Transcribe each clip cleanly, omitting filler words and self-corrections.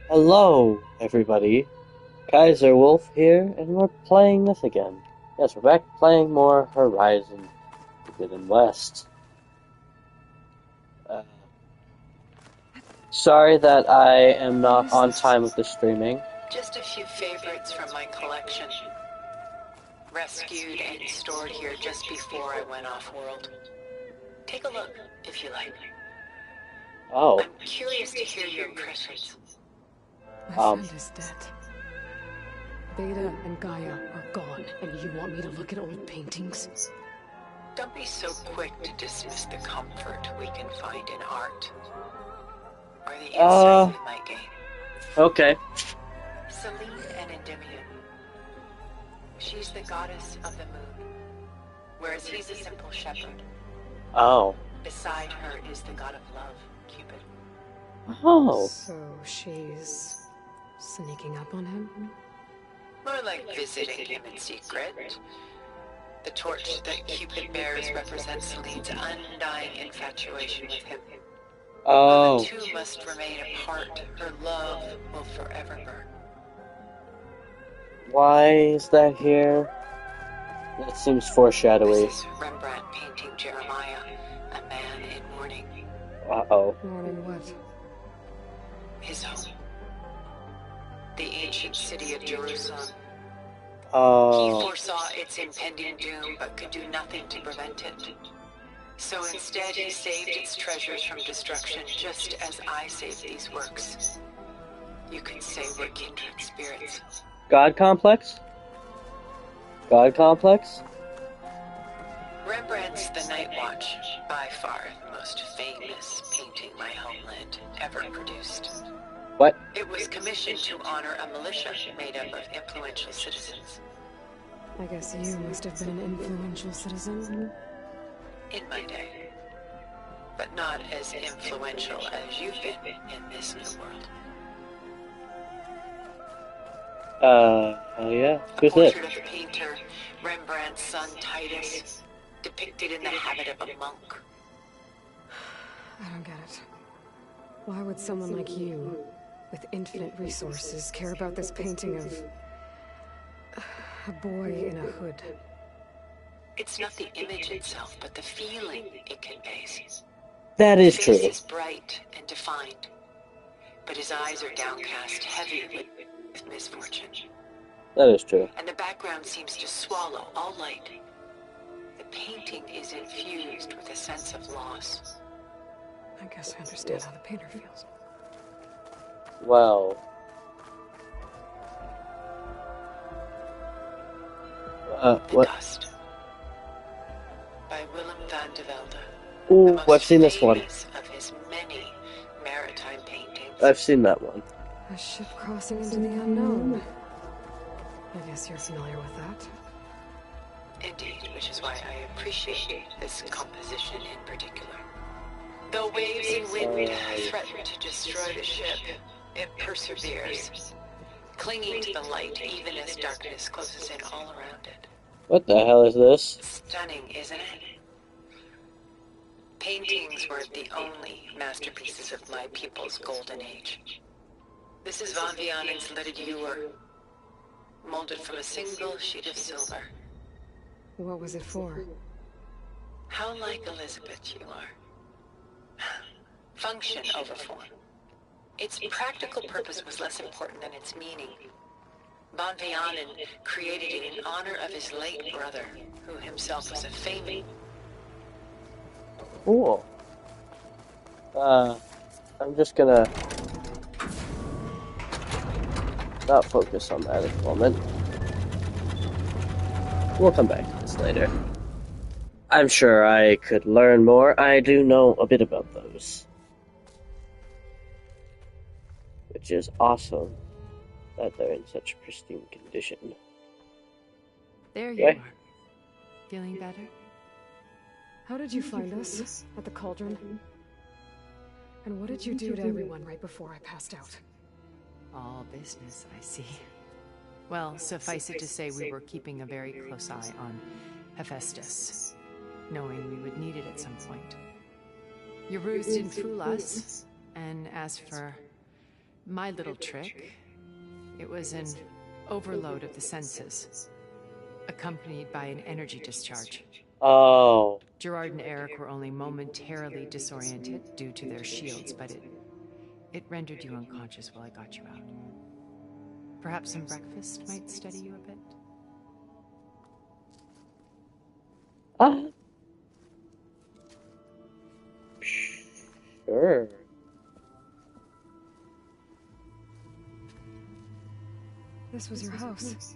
Hello, everybody. Kaiser Wolf here, and we're playing this again. Yes, we're back playing more Horizon Forbidden West. Uh, Sorry that I am What not is on this? time with the streaming. Just a few favorites from my collection, rescued and stored here just before I went off-world. Take a look, if you like. Oh, I'm curious to hear your impressions. My um, friend is dead. Beta and Gaia are gone, and you want me to look at old paintings? Don't be so quick to dismiss the comfort we can find in art, or the insight we might gain. okay. Selene and Endymion. She's the goddess of the moon, whereas he's a simple shepherd. Oh. Beside her is the god of love, Cupid. Oh. So she's sneaking up on him? More like visiting him in secret. The torch that Cupid bears represents Celine's undying infatuation with him. Though Oh. the two must remain apart, her love will forever burn. Why is that here? That seems foreshadowy. This is Rembrandt painting Jeremiah, a man in mourning. Uh-oh. Mourning what? His home. The ancient city of Jerusalem. He Oh. foresaw its impending doom, but could do nothing to prevent it. So instead, he saved its treasures from destruction, just as I saved these works. You can say we're kindred spirits. God complex? God complex? Rembrandt's The Night Watch, by far the most famous painting my homeland ever produced. What? It was commissioned to honor a militia made up of influential citizens. I guess you must have been an influential citizen. In my day. But not as influential as you've been in this new world. Oh yeah. Who's this? Portrait of the painter, Rembrandt's son Titus, depicted in the habit of a monk. I don't get it. Why would someone like you, with infinite resources, care about this painting of a boy in a hood? It's not the image itself, but the feeling it conveys. That is His true. face is bright and defined, but his eyes are downcast, heavy with misfortune. That is true. And the background seems to swallow all light. The painting is infused with a sense of loss. I guess I understand how the painter feels. Well. The What? Dust, by Willem van de Velde. Ooh, The most I've seen this one. famous of his many maritime paintings. I've seen that one. A ship crossing into the unknown. I guess you're familiar with that. Indeed, which is why I appreciate this composition in particular. Though waves and wind threaten to destroy the ship, it perseveres, clinging to the light even as darkness closes in all around it. What the hell is this? Stunning, isn't it? Paintings were the only masterpieces of my people's golden age. This is Van Vianen's Leaded Ewer, molded from a single sheet of silver. What was it for? How like Elizabeth you are. Function over form. Its practical purpose was less important than its meaning. Van Vianen created it in honor of his late brother, who himself was a famous... Cool. I'm just gonna not focus on that at the moment. We'll come back to this later. I'm sure I could learn more. I do know a bit about those. Which is awesome that they're in such pristine condition. There you Okay. are. Feeling better? How did you find us? At the cauldron? And what did you do to everyone right before I passed out? All business, I see. Well, suffice it to say we were keeping a very close eye on Hephaestus, knowing we would need it at some point. Your ruse didn't fool us, and as for My little trick. It was an overload of the senses, accompanied by an energy discharge. Oh. Gerard and Eric were only momentarily disoriented due to their shields, but it rendered you unconscious while I got you out. Perhaps some breakfast might steady you a bit? Sure. This was your house.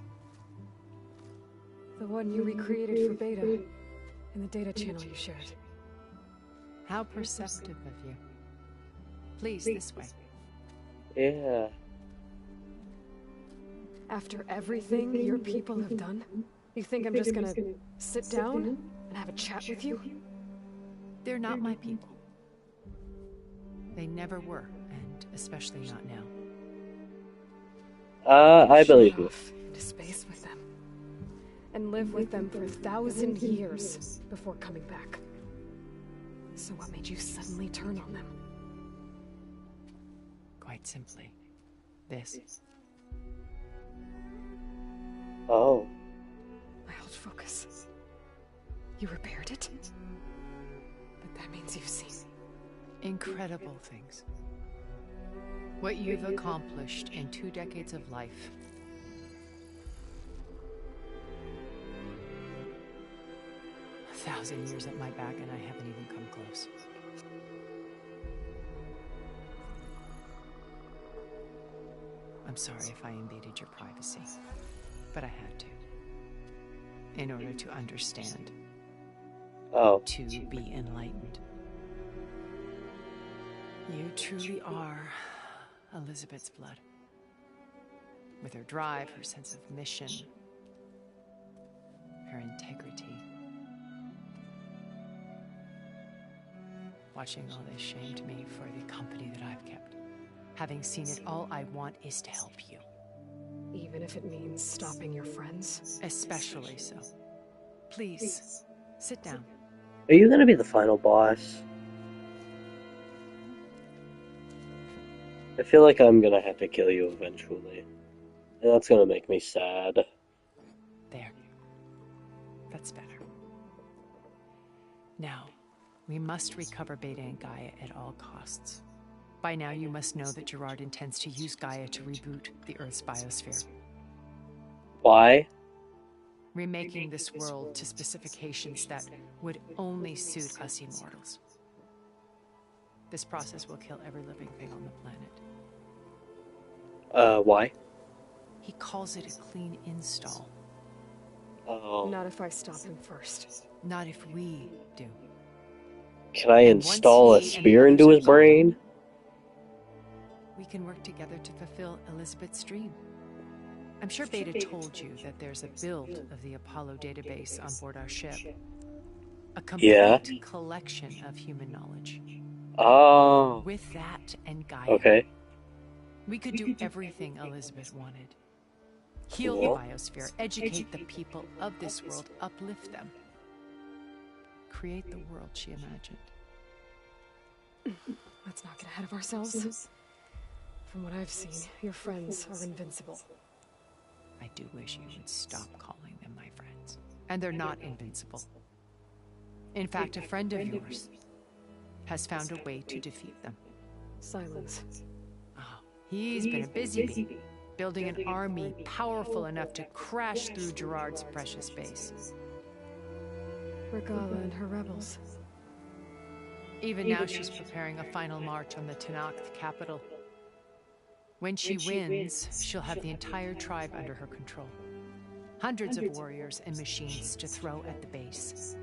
The one you recreated for Beta, in the data channel you shared. How perceptive of you. Please, this way. Yeah. After everything your people have done, you think I'm just gonna sit down and have a chat with you? They're not my people. They never were, and especially not now. I believe you. Off into space with them, and live with them for 1,000 years before coming back. So what made you suddenly turn on them? Quite simply, this. Oh. My old focus. You repaired it? But that means you've seen Incredible things. What you've accomplished in 2 decades of life. A 1,000 years at my back and I haven't even come close. I'm sorry if I invaded your privacy, but I had to. In order to understand. Oh. To be enlightened. You truly are Elizabeth's blood. With her drive, her sense of mission, her integrity. Watching all this shamed me for the company that I've kept. Having seen it, all I want is to help you. even if it means stopping your friends? Especially so. Please, sit down. Are you gonna be the final boss? I feel like I'm gonna have to kill you eventually. And that's gonna make me sad. There. That's better. Now, we must recover Beta and Gaia at all costs. By now, you must know that Gerard intends to use Gaia to reboot the Earth's biosphere. Why? Remaking this world to specifications that would only suit us immortals. This process will kill every living thing on the planet. Why? He calls it a clean install. Oh. Not if I stop him first. Not if we do. Can I And install a once he and the spear into others his are brain? We can work together to fulfill Elizabeth's dream. I'm sure Beta told you that there's a build of the Apollo database on board our ship. A complete collection of human knowledge. Oh. With that and Gaia, Okay. we could do everything Elizabeth wanted. Heal Cool. the biosphere, educate the people of this world, uplift them. Create the world she imagined. Let's not get ahead of ourselves. From what I've seen, your friends are invincible. I do wish you would stop calling them my friends. And they're not invincible. In fact, a friend of yours has found a way to defeat them. Silence. Oh, he's been a busy bee, building an army powerful enough to crash through Gerard's precious base. Regala and her rebels. Even now, she's preparing a final march on the Tenakth capital. When she wins, she'll have the entire tribe under her control. Hundreds of warriors and machines to throw at the base.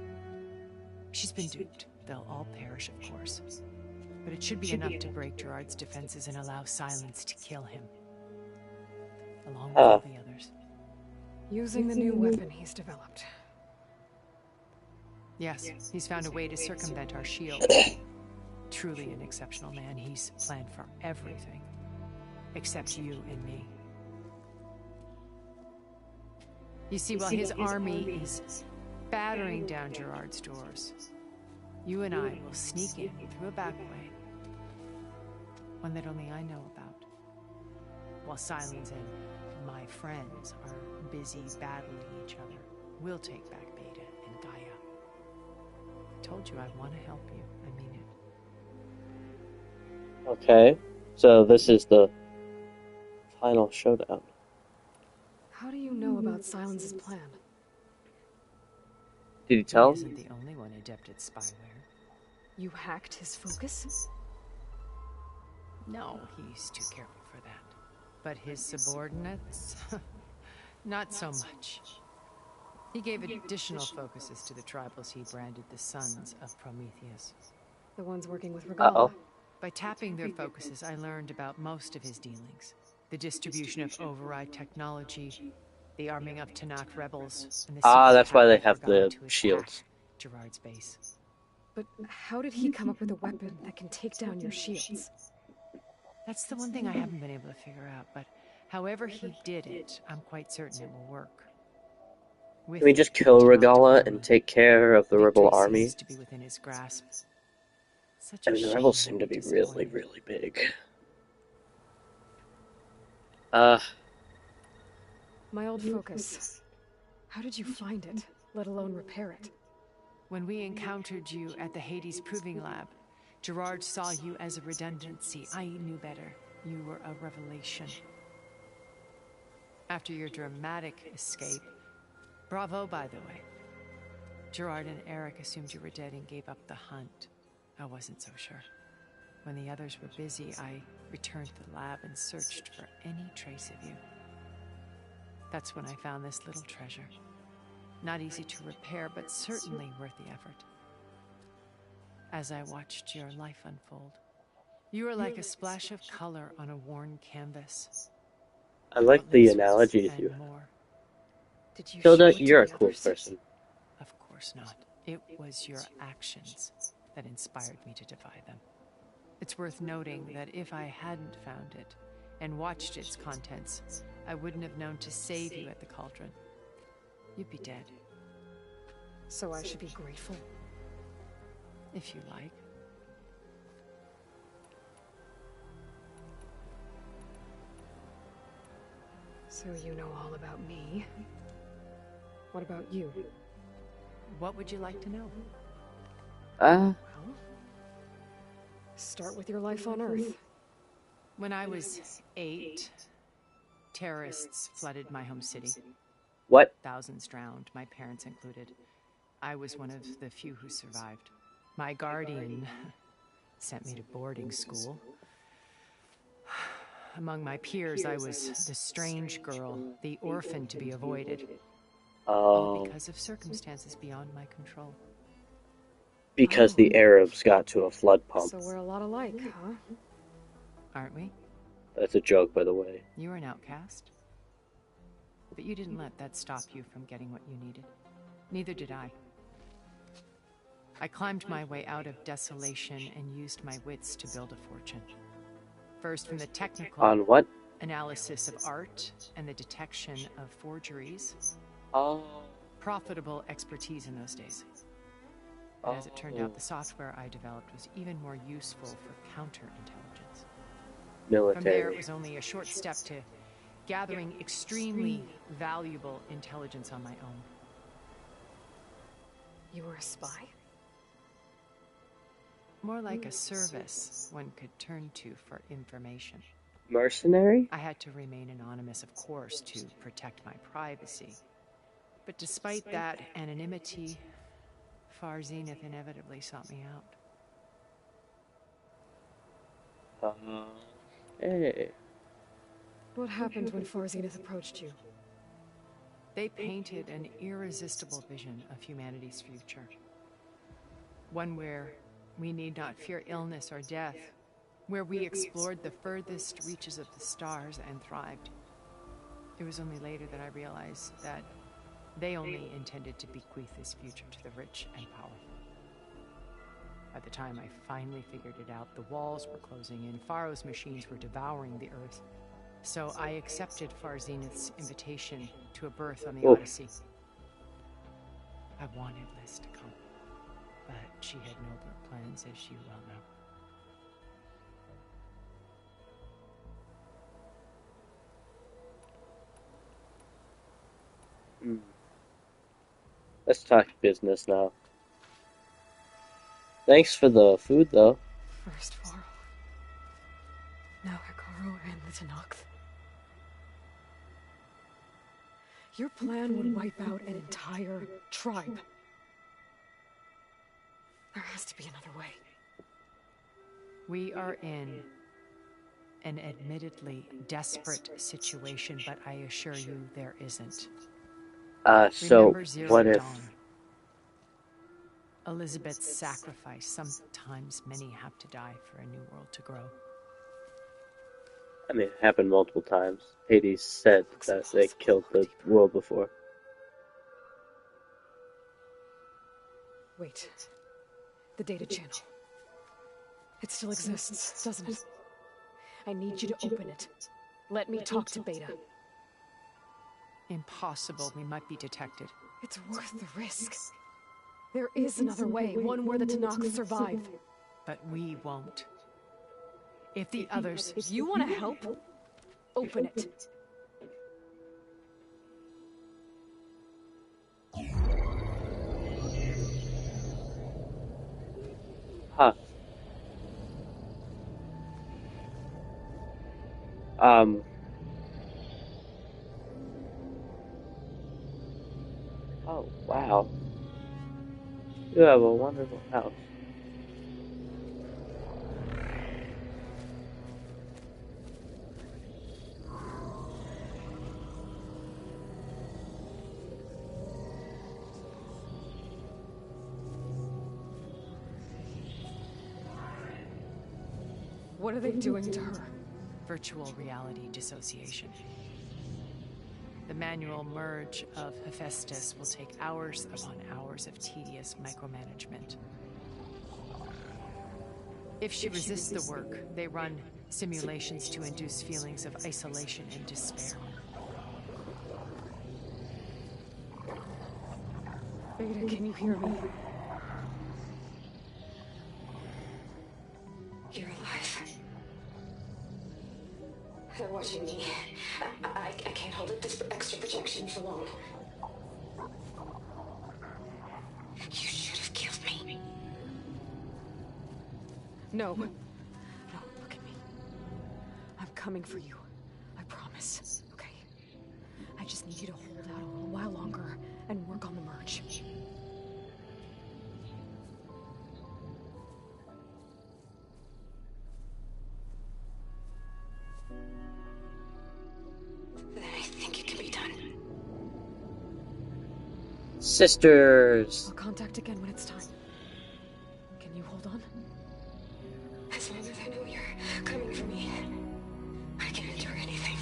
She's been duped. They'll all perish, of course. But it should be enough to break Gerard's defenses and allow Silence to kill him. Along with all the others. Using the new weapon he's developed. Yes, he's found a way to circumvent our shield. Truly an exceptional man. He's planned for everything. Except you and me. You see, while his army is battering down Gerard's doors, you and I will sneak in through a back way. One that only I know about. while Silence and my friends are busy battling each other, we'll take back Beta and Gaia. I told you I want to help you. I mean it. Okay, so this is the final showdown. How do you know about Silence's plan? Did you tell He him? isn't the only one adept at spyware. You hacked his focus? No, he's too careful for that. But his subordinates? Not so much. He gave additional focuses to the tribals he branded the Sons of Prometheus. The ones working with Regala? Uh-oh. By tapping their focuses, I learned about most of his dealings. The distribution of override technology, the arming of Tanakh rebels, and the That's why they secret have pact with Regala the to attack shields. Gerard's base. But how did he come up with a weapon that can take down your shields? That's the one thing I haven't been able to figure out, but however he did it, I'm quite certain it will work. Can we just kill Regala and take care of the rebel victory army? seems to be within his grasp. Such I a mean, the shame rebels he'll seem to be really, disappointed. really big. My old focus. How did you find it, let alone repair it? When we encountered you at the Hades Proving Lab, Gerard saw you as a redundancy. I knew better. You were a revelation. After your dramatic escape, bravo, by the way. Gerard and Eric assumed you were dead and gave up the hunt. I wasn't so sure. When the others were busy, I returned to the lab and searched for any trace of you. That's when I found this little treasure. Not easy to repair, but certainly worth the effort. As I watched your life unfold, you were like a splash of color on a worn canvas. I like the Effortless analogies and you have. more. Did you Hilda, show it to you're a the cool others? person. Of course not. It was your actions that inspired me to defy them. It's worth noting that if I hadn't found it and watched its contents, I wouldn't have known to save you at the cauldron. You'd be dead, So I should be grateful. if you like. So you know all about me. What about you? What would you like to know? Well, start with your life on Earth. When I was 8, terrorists flooded my home city. What? Thousands drowned, my parents included. I was one of the few who survived. My guardian sent me to boarding school. Among my peers, I was the strange girl, the orphan to be avoided. All Oh, because of circumstances beyond my control. because the Arabs got to a flood pump. So we're a lot alike, huh? Aren't we? That's a joke, by the way. You were an outcast. But you didn't let that stop you from getting what you needed. Neither did I. I climbed my way out of desolation and used my wits to build a fortune. First from the technical On what? analysis of art and the detection of forgeries. Oh. Profitable expertise in those days. And as it turned out, the software I developed was even more useful for counterintelligence. From there, it Military. was only a short step to gathering extremely valuable intelligence on my own. You were a spy? More like a service one could turn to for information. Mercenary? I had to remain anonymous, of course, to protect my privacy. But despite that anonymity, Far Zenith inevitably sought me out. Hey. What happened when Far Zenith approached you? They painted an irresistible vision of humanity's future. One where we need not fear illness or death, where we explored the furthest reaches of the stars and thrived. It was only later that I realized that they only intended to bequeath this future to the rich and powerful. By the time I finally figured it out, the walls were closing in, Pharaoh's machines were devouring the earth. So I accepted Far Zenith's invitation to a birth on the Odyssey. I wanted Liz to come, but she had nobler plans, as you well know. Let's talk business now. Thanks for the food, though. First Varl. Now Hekarro and the Tenakth. Your plan would wipe out an entire tribe. There has to be another way. We are in an admittedly desperate situation, but I assure you there isn't. So Remember Zero what if... Dawn. Elizabeth's sacrifice. Sometimes many have to die for a new world to grow. I mean, it happened multiple times. Hades said that they killed the world before. Wait. The data channel. It still exists, doesn't it? I need you to open it. Let me talk to Beta. Impossible. We might be detected. It's worth the risk. There is another way, one where the Tenakth survive. But we won't. If the others... If you want to help, open it. Huh. Oh, wow. You have a wonderful house. What are they doing to her? Virtual reality dissociation. The manual merge of Hephaestus will take hours upon hours of tedious micromanagement. If she resists the work, they run simulations to induce feelings of isolation and despair. Beta, can you hear me? You're alive. They're watching me. I can't hold up this extra projection for long. You should have killed me. No. No, look at me. I'm coming for you. I promise. Okay? I just need you to hold out a little while longer and work on the merge. Sisters! I'll contact again when it's time. Can you hold on? As long as I know you're coming for me, I can endure anything.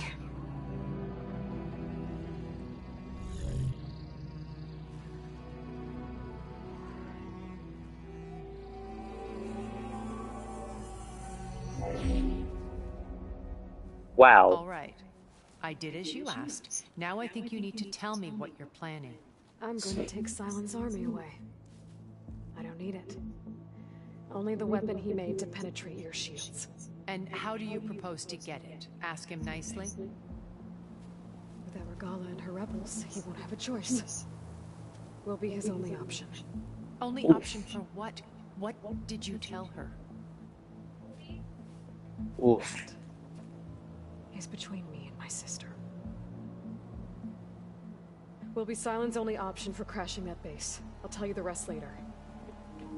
Wow. All right. I did as you asked. Now I think you need to tell me what you're planning. I'm going to take Sylens' army away. I don't need it. Only the weapon he made to penetrate your shields. And how do you propose to get it? Ask him nicely? With Erigala and her rebels, he won't have a choice. We'll be his only option. Only option for what? What did you tell her? Oof. He's between me and my sister. We'll be Sylens' only option for crashing that base. I'll tell you the rest later.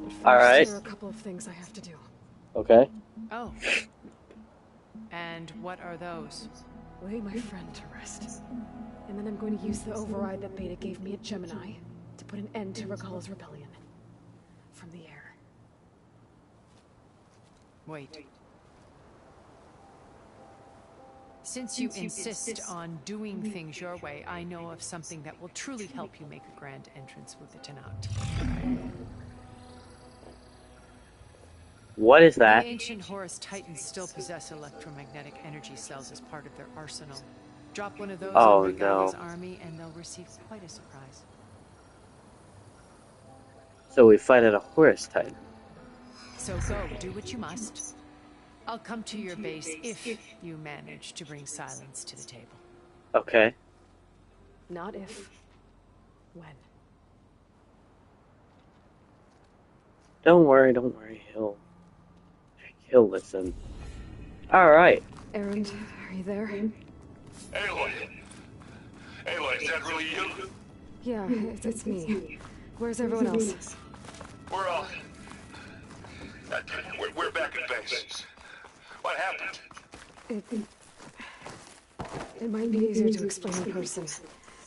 But first, Alright. there are a couple of things I have to do. Okay. Oh. And what are those? Lay my friend to rest. And then I'm going to use the override that Beta gave me at Gemini to put an end to Regala's rebellion. From the air. Wait. Since you insist on doing things your way, I know of something that will truly help you make a grand entrance with the Tenakth. What is that? The ancient Horus Titans still possess electromagnetic energy cells as part of their arsenal. Drop one of those Oh, on Regalia's no. army and they'll receive quite a surprise. So we fight at a Horus Titan. So go, do what you must. I'll come to your base if you manage to bring Sylens to the table. Okay. Not if. When? Don't worry, he'll listen. Alright. Erend, are you there? Aloy! Aloy, is that really you? Yeah, it's me. Where's everyone else? We're all... We're back at base. What happened? It might be easier to explain in person.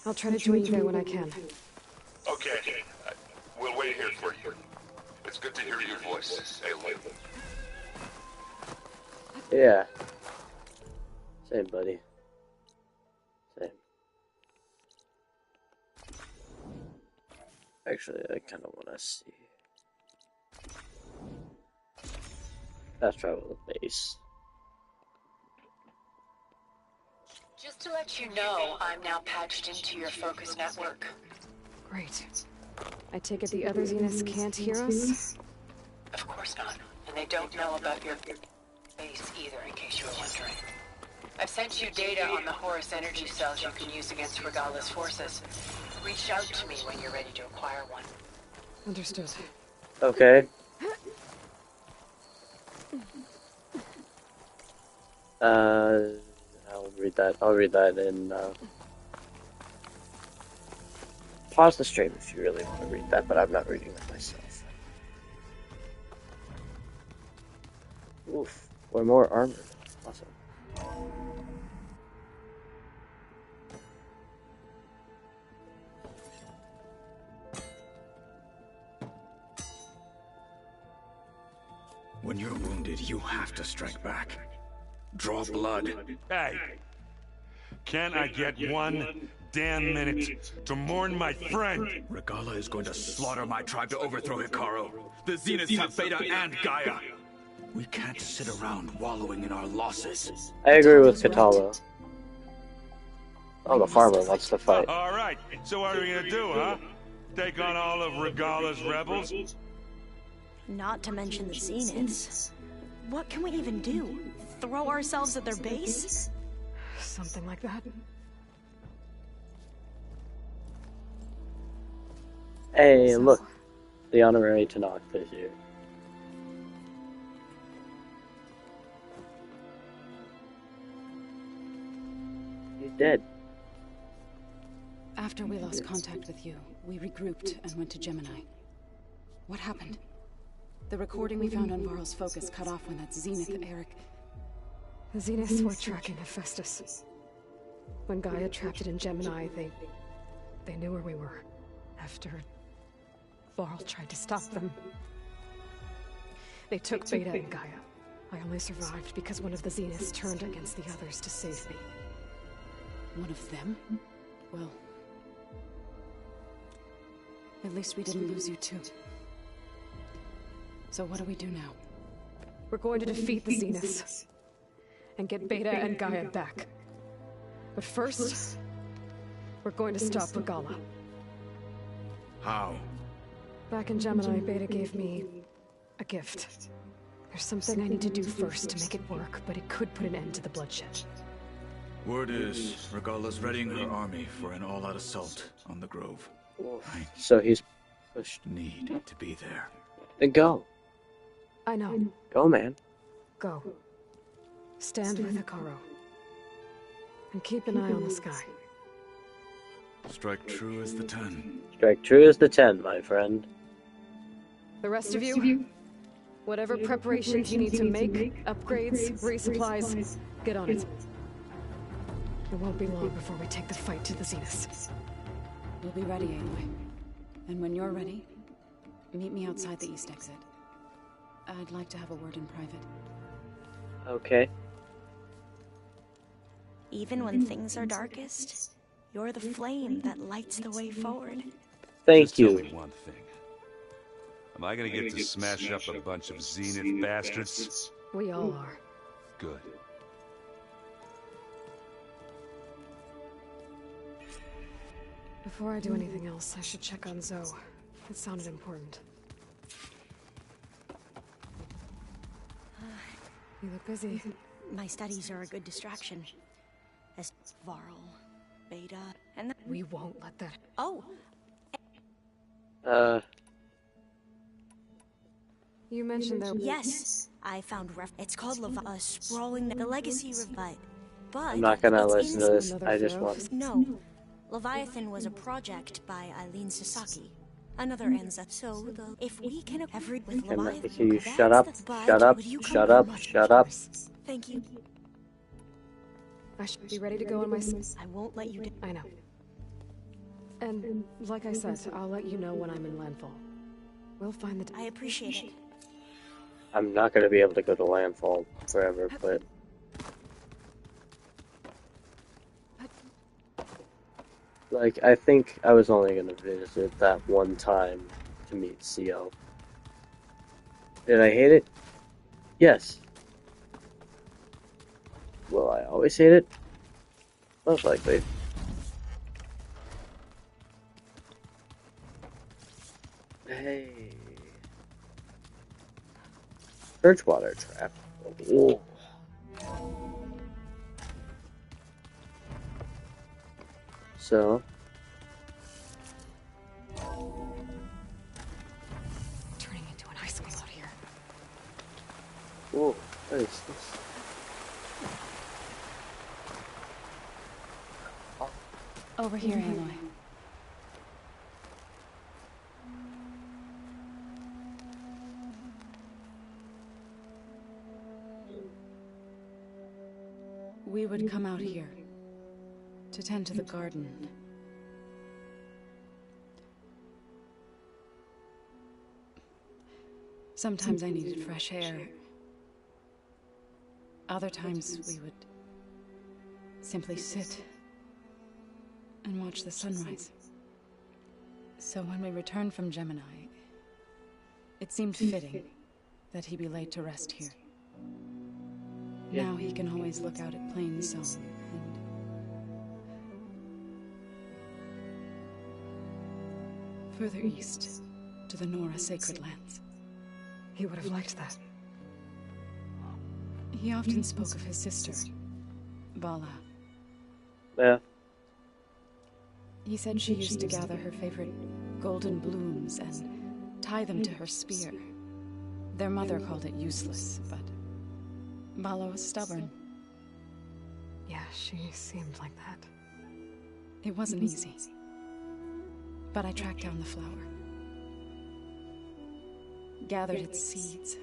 I'll try to join you there when I can. Okay. We'll wait here for you. It's good to hear your voice, Aloy. Yeah. Same, buddy. Same. Actually, I kind of want to see. Let's travel the base. Just to let you know, I'm now patched into your focus network. Great. I take it the other Zeniths can't hear us? Of course not. And they don't know about your base either, in case you were wondering. I've sent you data on the Horus energy cells you can use against Regalla's forces. Reach out to me when you're ready to acquire one. Understood. Okay. I'll read that in, pause the stream if you really want to read that, but I'm not reading that myself. Oof. We're more armored. Awesome. When you're wounded, you have to strike back. Draw blood. Hey! Can I get one damn minute to mourn my friend? Regalla is going to slaughter my tribe to overthrow Hekarro. The Zeniths have Beta and Gaia. We can't sit around wallowing in our losses. I agree with Kotallo. Oh, the farmer wants to fight. Alright, so what are we gonna do, huh? Take on all of Regalla's rebels? Not to mention the Zeniths. What can we even do? Throw ourselves at their base? Something like that. Hey, look. The honorary Tenakth is here. He's dead. After we lost contact with you, we regrouped and went to Gemini. What happened? The recording we found on Varl's focus cut off when that Zenith, Eric... The Zeniths were tracking Hephaestus. When Gaia trapped it in Gemini, they knew where we were. After Varl tried to stop them. They took Beta and Gaia. I only survived because one of the Zeniths turned against the others to save me. One of them? Well... at least we didn't lose you too. So what do we do now? We're going to defeat the Zeniths. And get Beta and Gaia back. But first, we're going to stop Regalla. How? Back in Gemini, Beta gave me a gift. There's something I need to do first to make it work, but it could put an end to the bloodshed. Word is, Regalla's readying her army for an all-out assault on the Grove. So he's pushed. Need to be there. Then go. I know. Go, man. Go. Stand with Hekarro. And keep an eye on the sky. Strike true as the 10. Strike true as the 10, my friend. The rest of you, whatever preparations you need to make, upgrades, resupplies, get on it. It won't be long before we take the fight to the Zeniths. We'll be ready, Aloy. And when you're ready, meet me outside the east exit. I'd like to have a word in private. Okay. Even when things are darkest, you're the flame that lights the way forward. Thank Just tell you. me one thing. Am I gonna get to smash up a bunch of Zenith bastards? We all are. Good. Before I do anything else, I should check on Zoe. It sounded important. You look busy. My studies are a good distraction. As Varl, Beta, and the... We won't let that... Oh, You mentioned there. Yes, I found it's called Sprawling the Legacy but I'm not gonna it's listen to in this. I just want. No, Leviathan was a project by Eileen Sasaki. Another Enza. So if we can with Leviathan, Can you shut up? Shut up! Shut up! Shut up! Thank you. I should be ready to go on my. I won't let you. I know. And like I said, I'll let you know when I'm in landfall. We'll find the. I appreciate it. I'm not gonna be able to go to landfall forever, but. Like, I think I was only gonna visit that one time to meet CO. Did I hate it? Yes. Will I always hate it? Most likely. Hey. Birchwater trap. Ooh. So. Turning into an ice cream out here. Whoa, what is this? Over here, Aloy. We would come out here to tend to the garden. Sometimes I needed fresh air. Other times we would simply sit and watch the sunrise. So when we returned from Gemini, it seemed fitting that he be laid to rest here. Now he can always look out at Plain Zone and... further east to the Nora Sacred Lands. He would have liked that. He often spoke of his sister, Vala. Yeah. He said she used to gather her favorite golden blooms and tie them to her spear. Their mother called it useless, but Vala was stubborn. Yeah, she seemed like that. It wasn't easy. But I tracked down the flower. Gathered its seeds.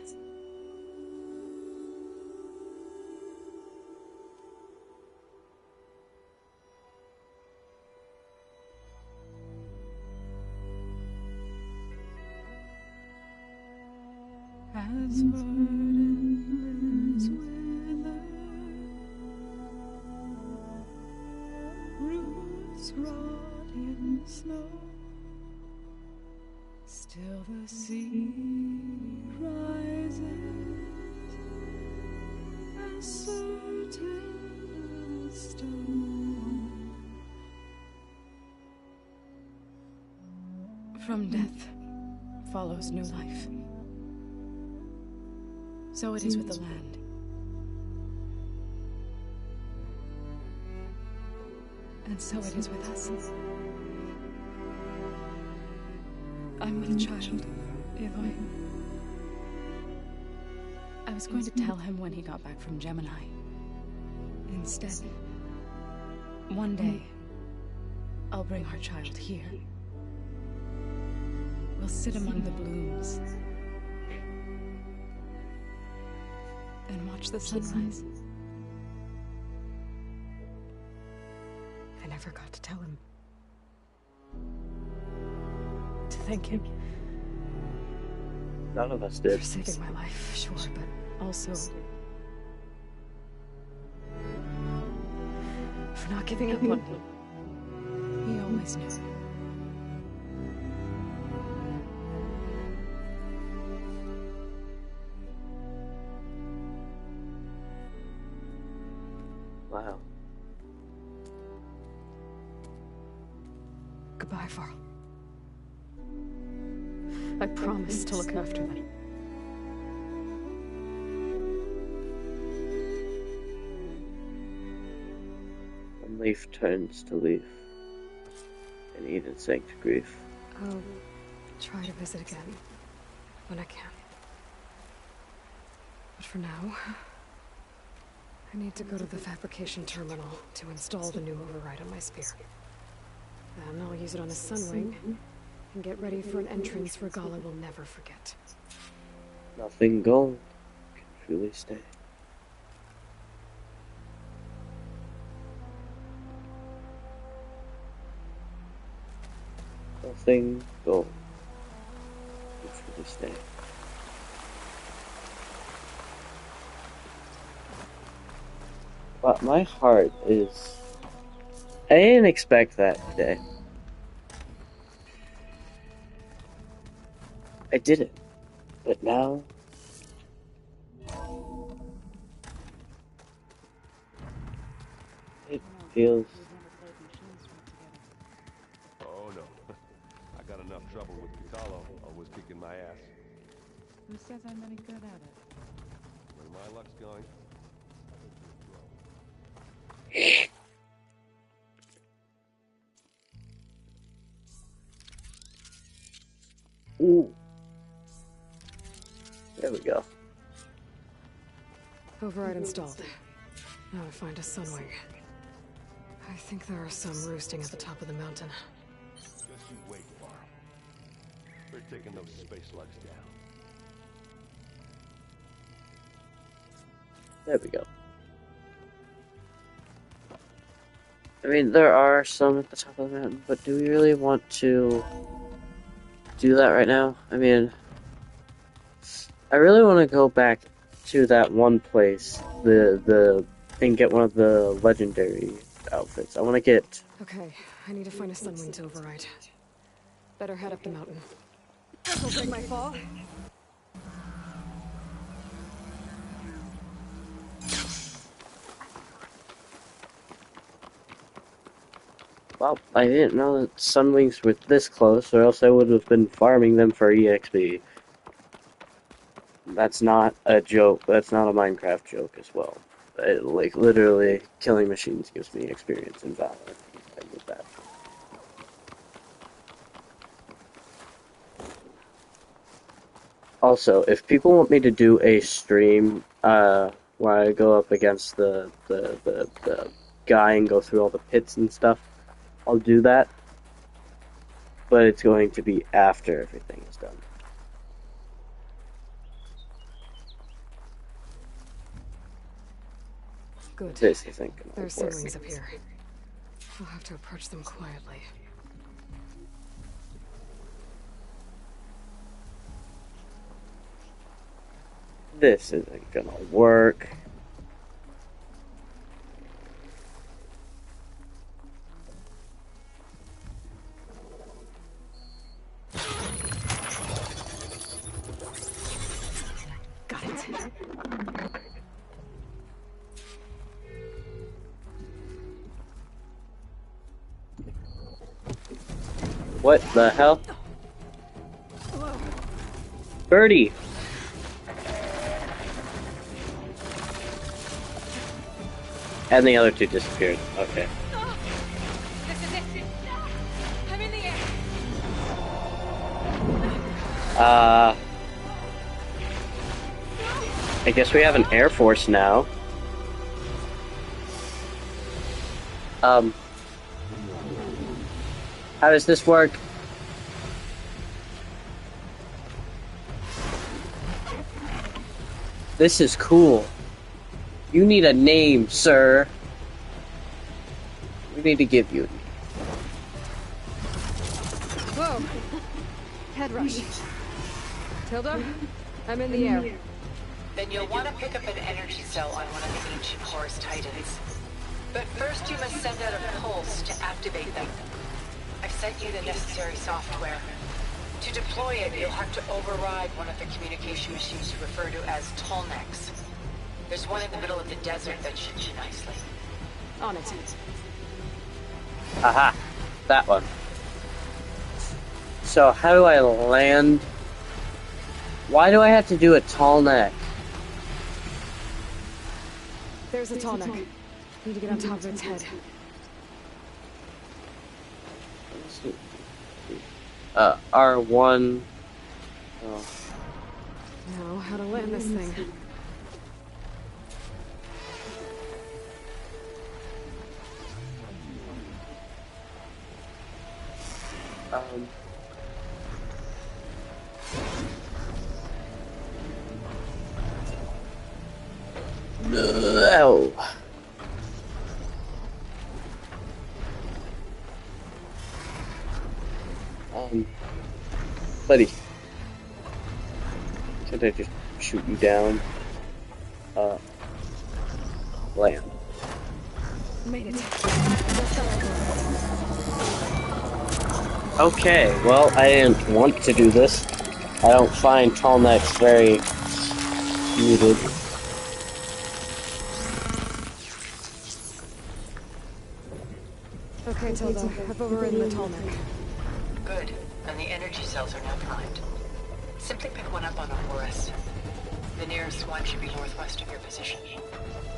As burdens wither, roots rot in snow, still the sea rises as certain as stone. From death follows new life. So it is with the land. And so it is with us. I'm with child, Aloy. I was going to tell him when he got back from Gemini. Instead, one day, I'll bring our child here. We'll sit among the blooms and watch the sunrise. I never got to tell him. To thank him. None of us did. For saving my life, sure, but also for not giving up on me. He always knew. Wow. Goodbye, Varl. I promise to look after them. When leaf turns to leaf, and Eden sank to grief. Oh, try to visit again when I can. But for now, I need to go to the fabrication terminal to install the new override on my spear. Then I'll use it on a Sunwing and get ready for an entrance Regalla will never forget. Nothing gold can truly stay. Nothing gold can truly stay. But my heart is... I didn't expect that today. I didn't. But now... it feels... Oh no. I got enough trouble with Kotallo, always kicking my ass. Who says I'm any good at it? Where my luck's going. Ooh. There we go. Override installed. Now to find a Sunwing. I think there are some roosting at the top of the mountain. Just you wait, Varl. We're taking those space slugs down. There we go. I mean, there are some at the top of the mountain, but do we really want to do that right now? I mean, I really want to go back to that one place, and get one of the legendary outfits. I want to get... Okay, I need to find a Sunwing to override. Better head up the mountain. This'll take my fall. Well, I didn't know that Sunwings were this close, or else I would have been farming them for EXP. That's not a joke. That's not a Minecraft joke as well. Like, literally, killing machines gives me experience in Valor. I get that. Also, if people want me to do a stream, where I go up against the guy and go through all the pits and stuff, I'll do that. But it's going to be after everything is done. Good. This isn't gonna There's work. Sunwings up here. I'll have to approach them quietly. This isn't gonna work. Got it. What the hell? Birdie! And the other two disappeared. Okay. This is it. I'm in the air. I guess we have an Air Force now. How does this work? This is cool. You need a name, sir. We need to give you a name. Whoa. Head rush. Tilda, I'm in the air. Then you'll want to pick up an energy cell on one of the ancient Horus Titans. But first you must send out a pulse to activate them. I've sent you the necessary software. To deploy it, you'll have to override one of the communication machines you refer to as Tolnecs. There's one in the middle of the desert that should do nicely. On it. Aha! That one. So, how do I land? Why do I have to do a tall neck? There's a Tolnec. Need to get on top of its head. R1. Oh. Now, how to land this thing? No. Buddy, can't I just shoot you down? Land. Made it. Okay, well, I didn't want to do this. I don't find tall necks very needed. Okay, Tilda, I've overridden the tall neck. Good. And the energy cells are now primed. Simply pick one up on a Horus. The nearest one should be northwest of your position.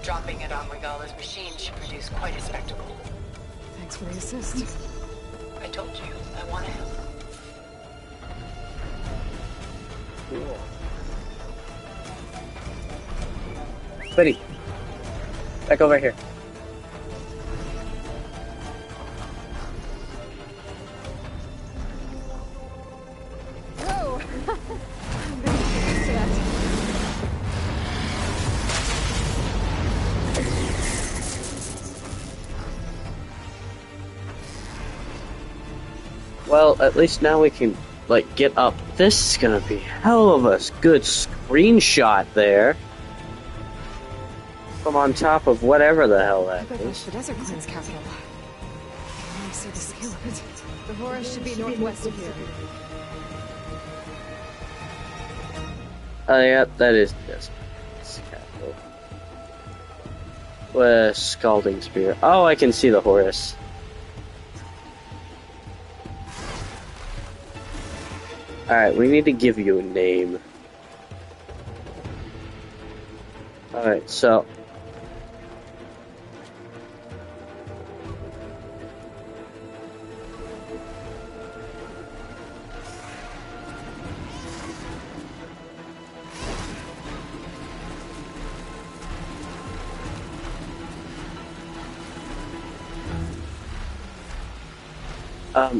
Dropping it on Regala's machine should produce quite a spectacle. Thanks for the assist. I told you, I want to help. Buddy, back over here. Whoa! Well, at least now we can, like, get up. This is gonna be hell of a good screenshot there. From on top of whatever the hell that I bet that's is. the Desert Clan's capital. Can I see the scale of it? The Horus should be northwest of here. Oh, yeah, that is this capital. Scalding Spear. Oh, I can see the Horus. Alright, we need to give you a name. Alright, so...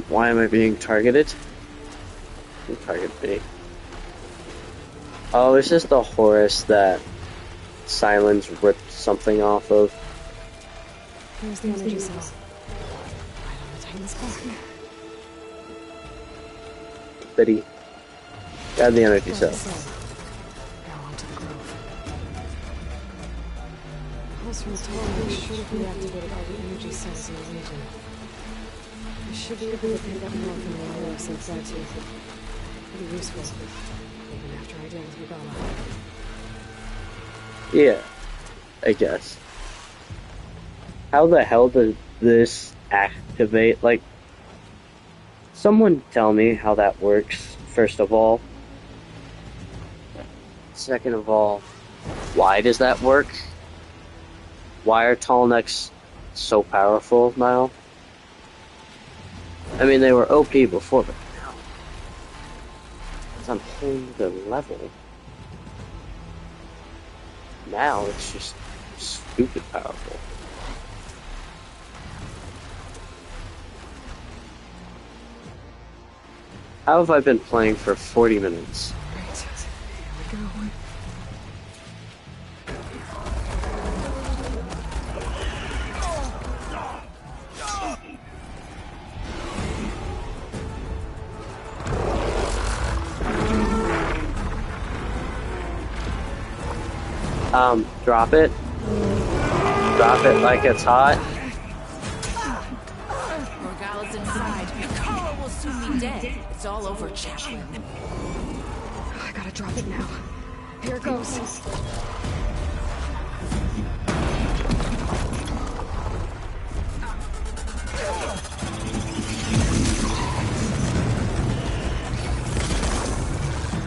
why am I being targeted? Who targeted me? Oh, is this the Horus that Silence ripped something off of? There's the energy cell. Right on the Titan's back. Biddy. Grab the energy cell. Now onto the grove. Pulse from the tall neck should have reactivated all the energy cells in the region. I should be able to pick up more from the Horus inside too. Pretty useful, even after I deal with Regala. Yeah, I guess. How the hell does this activate? Like, someone tell me how that works, first of all. Second of all, why does that work? Why are tall necks so powerful now? I mean, they were OP before, but now it's on a whole other level. Now it's just stupid powerful. How have I been playing for 40 minutes? Great. Here we go. Drop it. Drop it like it's hot. Regala's inside. Carl will soon be dead. It's all over, Chaplain. I gotta drop it now. Here it goes.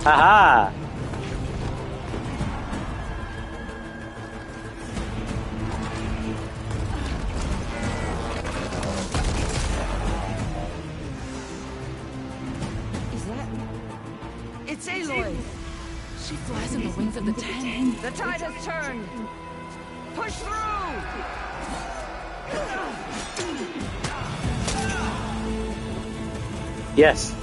Haha! It's Aloy! She flies on the wings of the Ten. The tide has turned! Push through! Yes.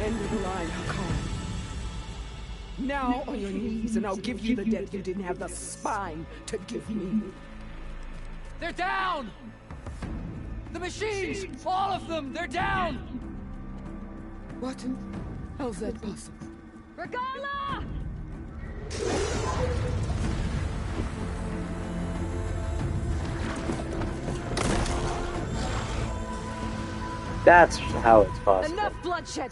End of the line, Hakon. Now on your knees, and I'll give you the death you didn't have the spine to give me. They're down! The machines! All of them! They're down! What? How's that possible? Regala! That's how it's possible. Enough bloodshed!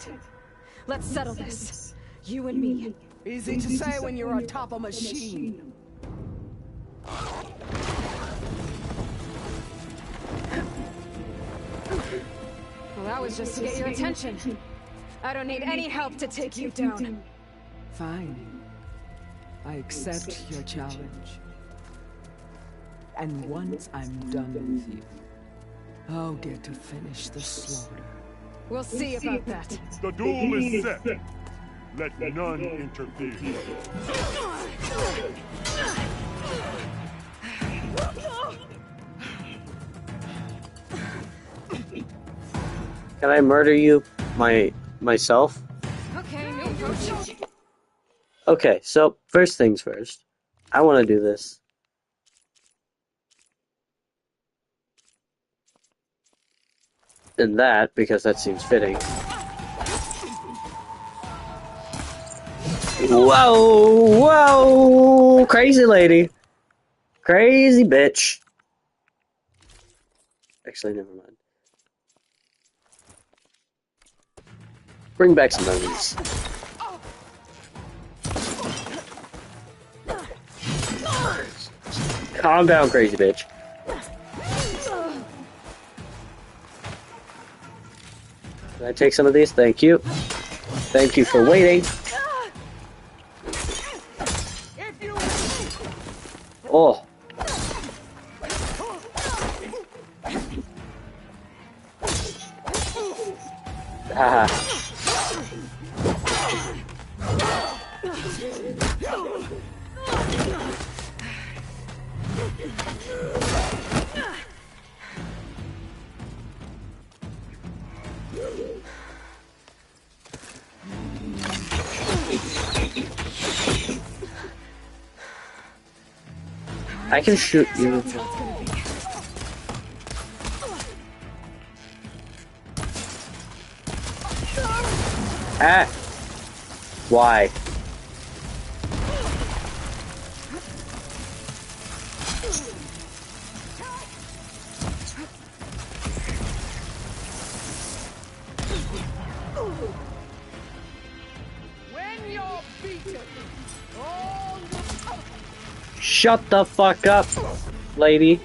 Let's settle this. You and me. Easy to say when you're on top of a machine. Well, that was just to get your attention. I don't need any help to take you down. Fine. I accept your challenge. And once I'm done with you, I'll get to finish the slaughter. We'll see about that. The duel is set. Let none interfere. Can I murder you myself? Okay, no approach. Okay, so first things first. I want to do this. And that, because that seems fitting. Whoa! Whoa! Crazy lady. Crazy bitch. Actually, never mind. Bring back some onions. Calm down, crazy bitch. Can I take some of these? Thank you. Thank you for waiting. Oh. Haha. I can shoot you. Ah! Why? When you're beaten, all the... Shut the fuck up, lady.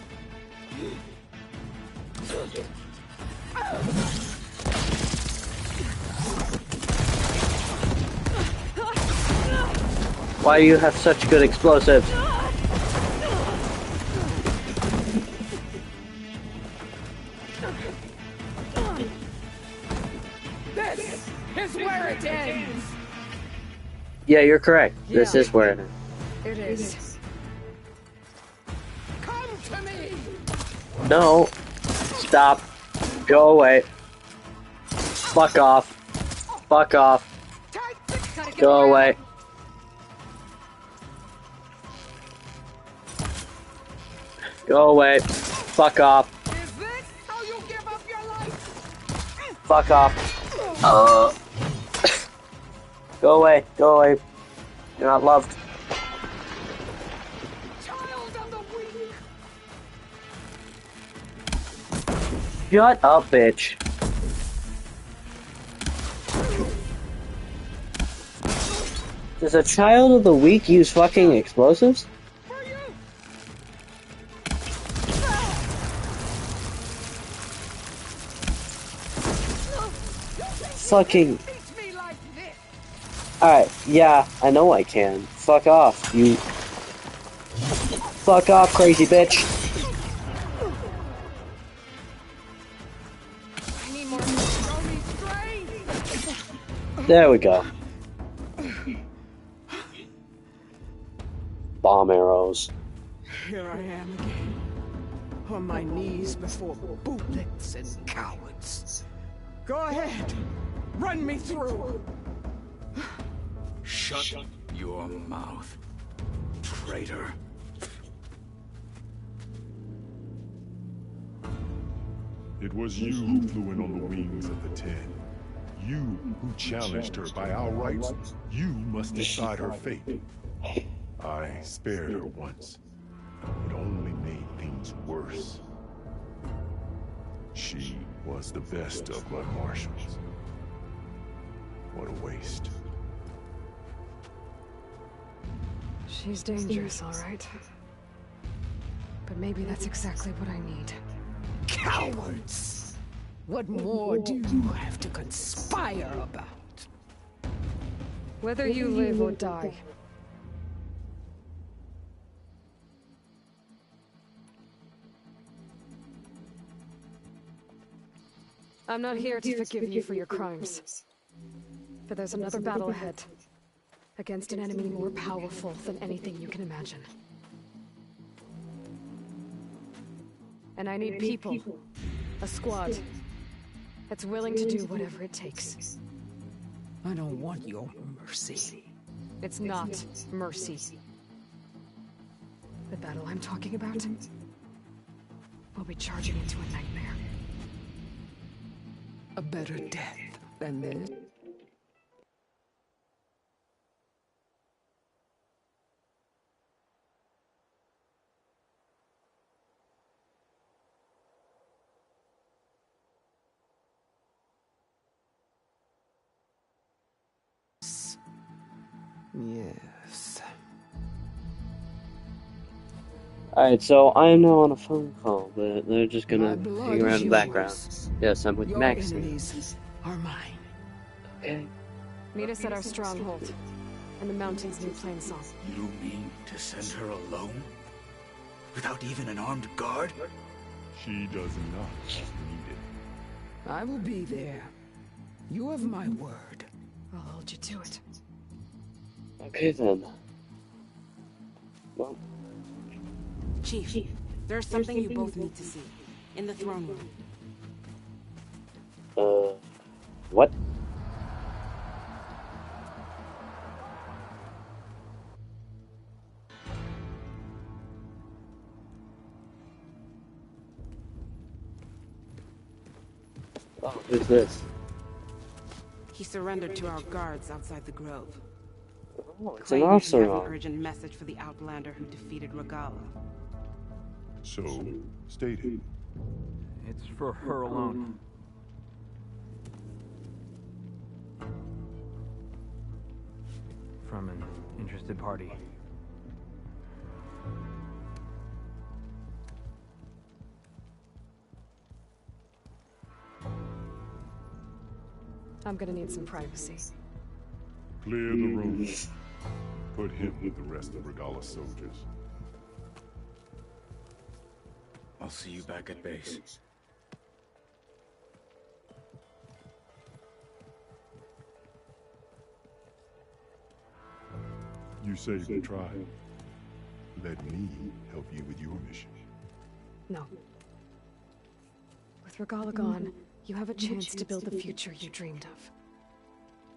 Why do you have such good explosives? This is where it ends! Yeah, you're correct. This is where it ends. It is. Come to me! No. Stop. Go away. Fuck off. Fuck off. Go away. Go away. Fuck off. Is this how you give up your life? Fuck off. Go away. Go away. You're not loved. Child of the weak! Shut up, bitch. Does a child of the weak use fucking explosives? Fucking... Alright, yeah, I know I can. Fuck off, you... Fuck off, crazy bitch! I need more. There we go. Bomb arrows. Here I am again, on my knees before bootlets and cowards. Go ahead, run me through. Shut your mouth, traitor. It was you who flew in on the wings of the Ten. You who challenged her by our rights. You must decide her fate. I spared her once. It only made things worse. She was the best of my marshals. What a waste. She's dangerous, all right. But maybe that's exactly what I need. Cowards! What more do you have to conspire about? Whether you live or die. I'm not here to forgive you for your crimes. But there's another battle ahead. Against an enemy more powerful than anything you can imagine. And I need people. A squad. That's willing to do whatever it takes. I don't want your mercy. It's not mercy. The battle I'm talking about will be charging into a nightmare. A better death than this? Yes. Alright, so I am now on a phone call, but they're just gonna hang around in the background. Yes, I'm with Maxine. Enemies are mine. Okay. Meet us at our stronghold, in the mountains near Plainsong. You mean to send her alone? Without even an armed guard? She does not need it. I will be there. You have my word. I'll hold you to it. Okay then. Well. Chief, there's something you both need to see. In the throne room. What? Oh, who's this? He surrendered to our guards outside the grove. Oh, it's an officer. He has an urgent message for the Outlander who defeated Regalla. So, stated. It's for her alone. From an interested party. I'm gonna need some privacy. Clear the room. Put him with the rest of Regalla's soldiers. I'll see you back at base. You saved the tribe. Let me help you with your mission. No. With Regalla gone, you have a chance to build the future you dreamed of.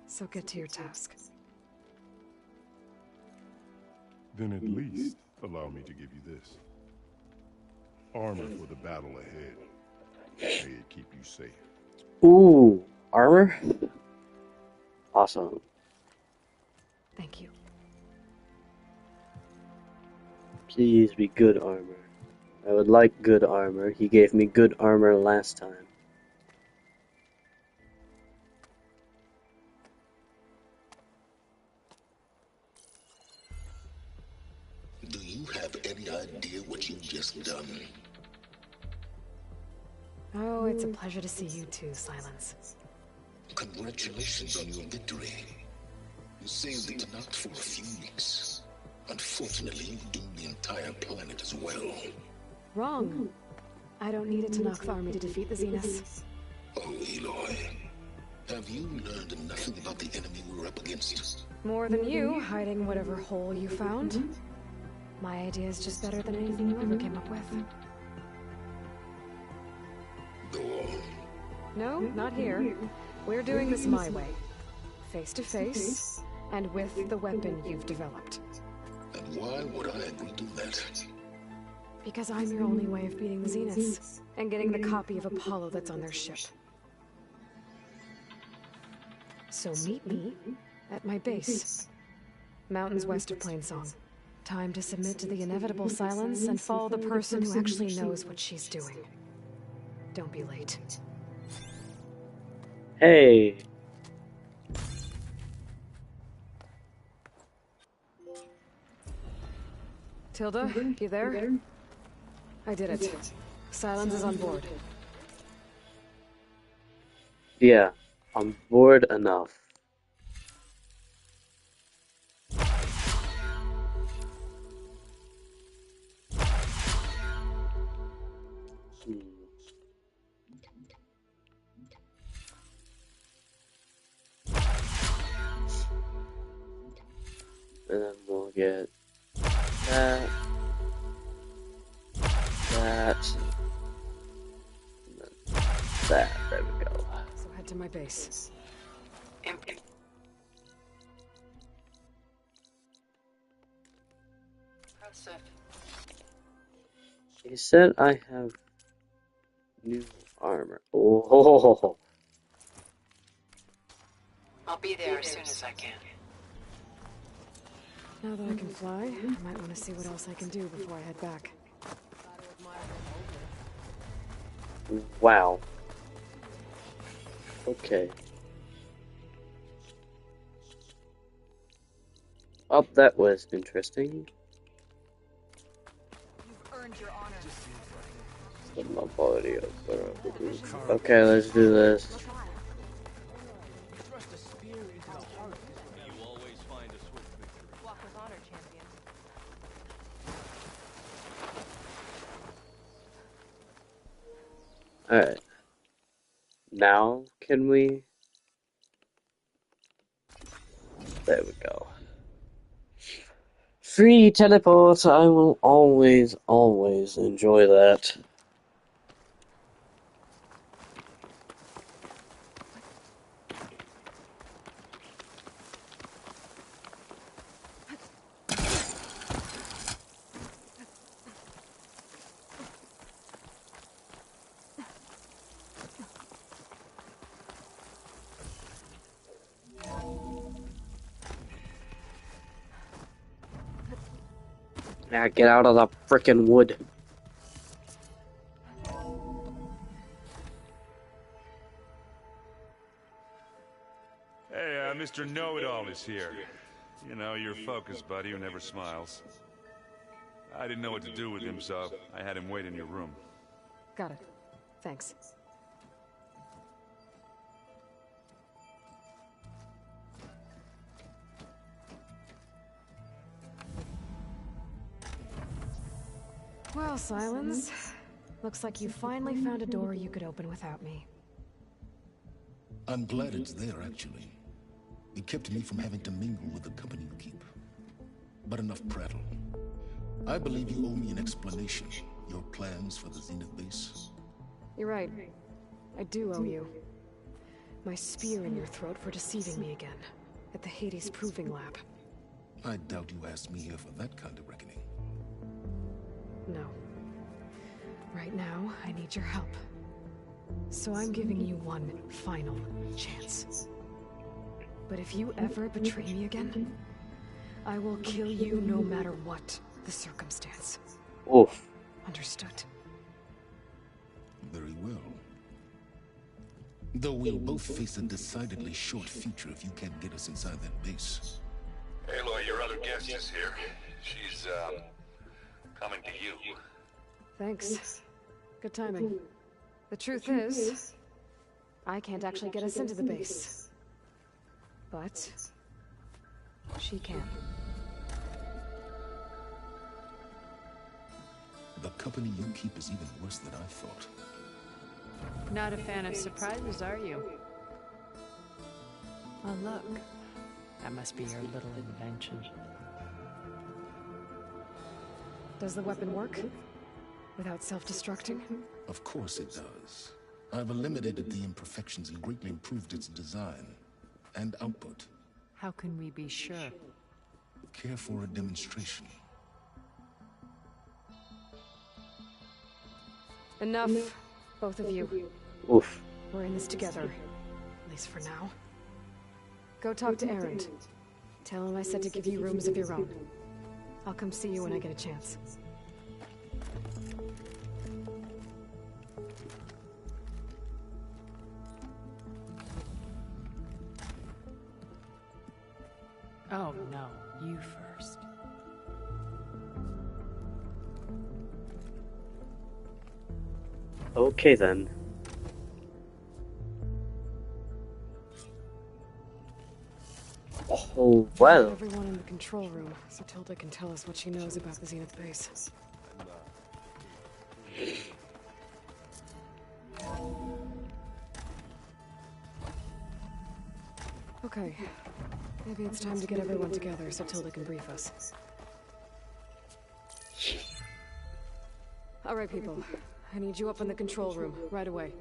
So get to your task. Then at least allow me to give you this. Armor for the battle ahead. May it keep you safe. Ooh, armor? Awesome. Thank you. Please be good armor. I would like good armor. He gave me good armor last time. Do you have any idea what you've just done? Oh, it's a pleasure to see you too, Silence. Congratulations on your victory. You saved the Tenakth for a few weeks. Unfortunately, you doomed the entire planet as well. Wrong. I don't need a Tenakth army to defeat the Zeniths. Oh, Aloy. Have you learned nothing about the enemy we're up against? More than you, hiding whatever hole you found. My idea is just better than anything you ever came up with. Go on. No, not here. We're doing this my way. Face to face, and with the weapon you've developed. And why would I agree to that? Because I'm your only way of beating the Zeniths, and getting the copy of Apollo that's on their ship. So meet me at my base. Mountains west of Plainsong. Time to submit to the inevitable silence and follow the person who actually knows what she's doing. Don't be late. Hey. Tilda, you there? I did it. Silence is on board. Yeah, I'm bored enough. And then we'll get that, that, and then that. There we go. So head to my base. Empty. Impressive. He said I have new armor. Oh. I'll be there as soon as I can. Now that I can fly, I might want to see what else I can do before I head back. Wow. Okay. Oh, that was interesting. You've earned your honor. Okay, let's do this. Alright. Now, can we? There we go. Free teleport! I will always, always enjoy that. Now get out of the frickin' wood. Hey, Mr. Know-It-All is here. You know, your focus buddy who never smiles. I didn't know what to do with him, so I had him wait in your room. Got it. Thanks. Well, Silence. Looks like you finally found a door you could open without me. I'm glad it's there, actually. It kept me from having to mingle with the company you keep. But enough prattle. I believe you owe me an explanation. Your plans for the Zenith base? You're right. I do owe you. My spear in your throat for deceiving me again. At the Hades Proving Lab. I doubt you asked me here for that kind of reckoning. No. Right now, I need your help. So I'm giving you one final chance. But if you ever betray me again, I will kill you no matter what the circumstance. Oof. Understood. Very well. Though we'll both face a decidedly short future if you can't get us inside that base. Aloy, your other guest is here. She's, coming to you. Thanks. Good timing. The truth is, I can't actually get us into the base. But She can. The company you keep is even worse than I thought. Not a fan of surprises, are you? Oh, look. That must be your little invention. Does the weapon work? Without self-destructing? Of course it does. I've eliminated the imperfections and greatly improved its design and output. How can we be sure? Care for a demonstration? Enough, both of you. Oof. We're in this together, at least for now. Go talk to Erend. Tell him I said to give you rooms of your own. I'll come see you when I get a chance. Oh, no. You first. Okay then. Oh, well. Everyone in the control room, so Tilda can tell us what she knows about the Zenith base. Okay. Maybe it's time to get everyone together so Tilda can brief us. Alright, people. I need you up in the control room, right away.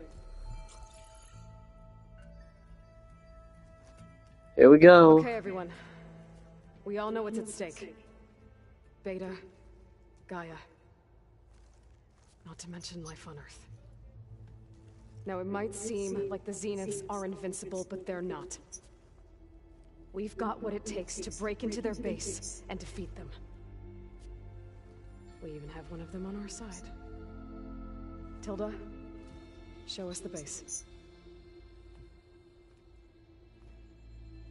Here we go. Okay, everyone. We all know what's at stake. Beta, Gaia. Not to mention life on Earth. Now, it might seem like the Zeniths are invincible, but they're not. We've got what it takes to break into their base and defeat them. We even have one of them on our side. Tilda, show us the base.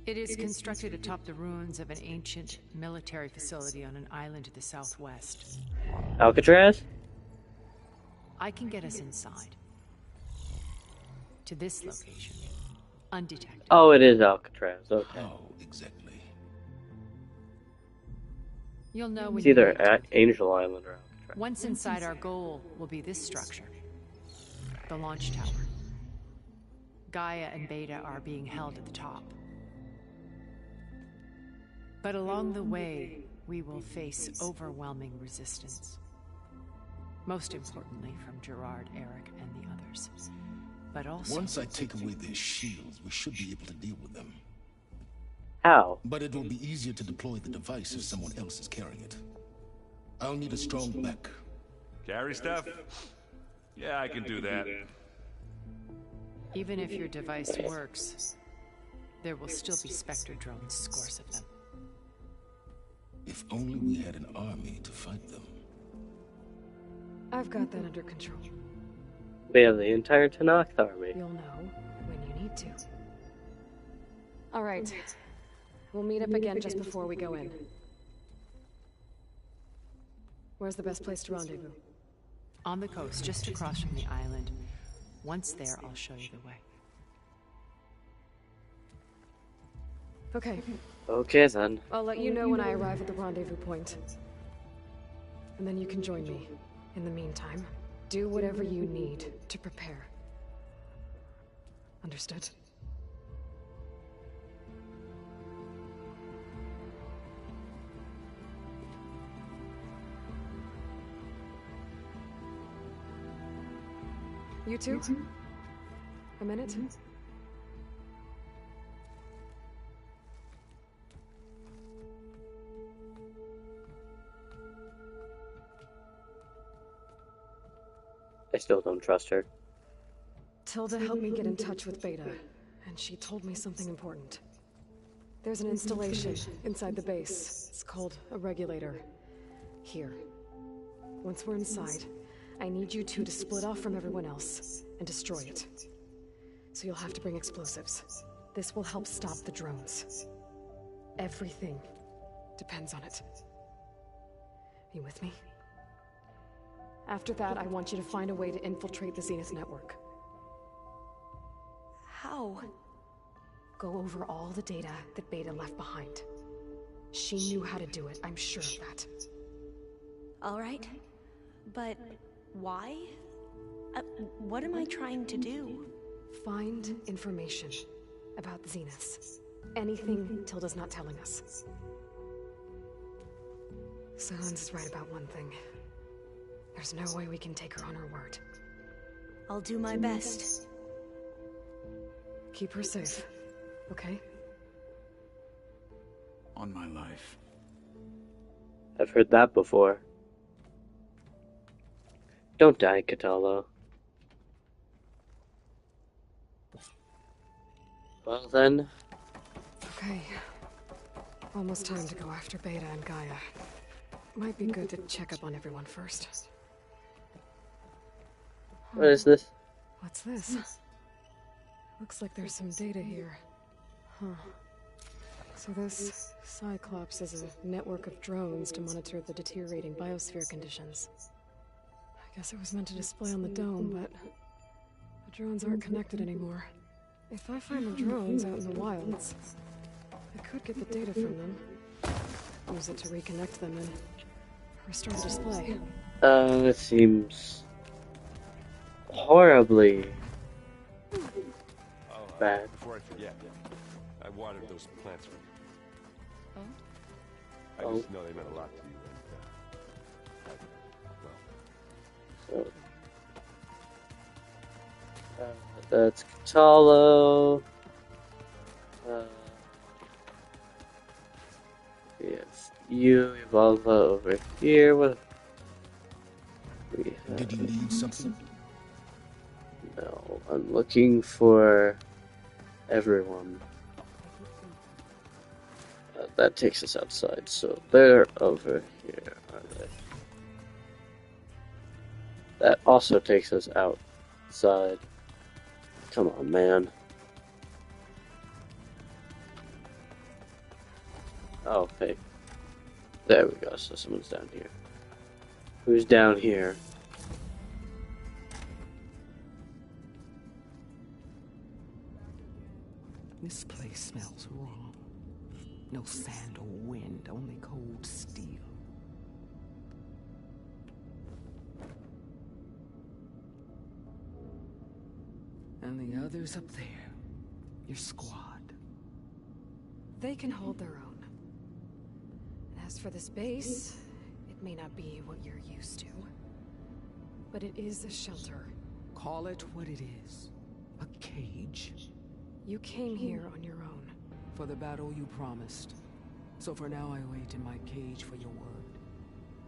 It is constructed atop the ruins of an ancient military facility on an island to the southwest. Alcatraz? I can get us inside. To this location. Undetected. Oh, it is Alcatraz. Okay. How exactly? You'll know when It's either you Angel Island or Alcatraz. Once inside, our goal will be this structure. The launch tower. Gaia and Beta are being held at the top. But along the way, we will face overwhelming resistance. Most importantly from Gerard, Eric, and the others. But also... Once I take away their shields, we should be able to deal with them. How? But it will be easier to deploy the device if someone else is carrying it. I'll need a strong back. Carry stuff? Yeah, I can do that. Even if your device works, there will still be Spectre drones, scores of them. If only we had an army to fight them. I've got that under control. We have the entire Tenakth army. You'll know when you need to. All right. We'll meet up again just before we go in. Where's the best place to rendezvous? On the coast, just across from the island. Once there, I'll show you the way. Okay. Okay then. I'll let you know when I arrive at the rendezvous point. And then you can join me. In the meantime, do whatever you need to prepare. Understood? You two? A minute? I still don't trust her. Tilda helped me get in touch with Beta, and she told me something important. There's an installation inside the base. It's called a regulator. Here. Once we're inside, I need you two to split off from everyone else and destroy it. So you'll have to bring explosives. This will help stop the drones. Everything depends on it. You with me? After that, I want you to find a way to infiltrate the Zenith network. How? Go over all the data that Beta left behind. She knew how to do it, I'm sure of that. All right. But why? What am I trying to do? Find information about the Zeniths. Anything Tilda's not telling us. Sylens is right about one thing. There's no way we can take her on her word. I'll do my best. Keep her safe, okay? On my life. I've heard that before. Don't die, Kotallo. Well then. Okay. Almost time to go after Beta and Gaia. Might be good to check up on everyone first. What is this? What's this? Looks like there's some data here. Huh. So this Cyclops is a network of drones to monitor the deteriorating biosphere conditions. I guess it was meant to display on the dome, but the drones aren't connected anymore. If I find the drones out in the wilds, I could get the data from them, use it to reconnect them and restore the display. It seems horribly bad. Before I forget, I watered those plants for you. Oh? I just know they meant a lot to you, and well. That's Kotallo. Yes, you, Evolva over here. What? Did you need something? No, I'm looking for everyone. That takes us outside, so they're over here, are they? That also takes us outside. Come on, man. Oh, hey. There we go, so someone's down here. Who's down here? This place smells wrong. No sand or wind, only cold steel. And the others up there, your squad. They can hold their own. As for this base, it may not be what you're used to. But it is a shelter. Call it what it is. A cage. You came here on your own. For the battle you promised. So for now I wait in my cage for your word.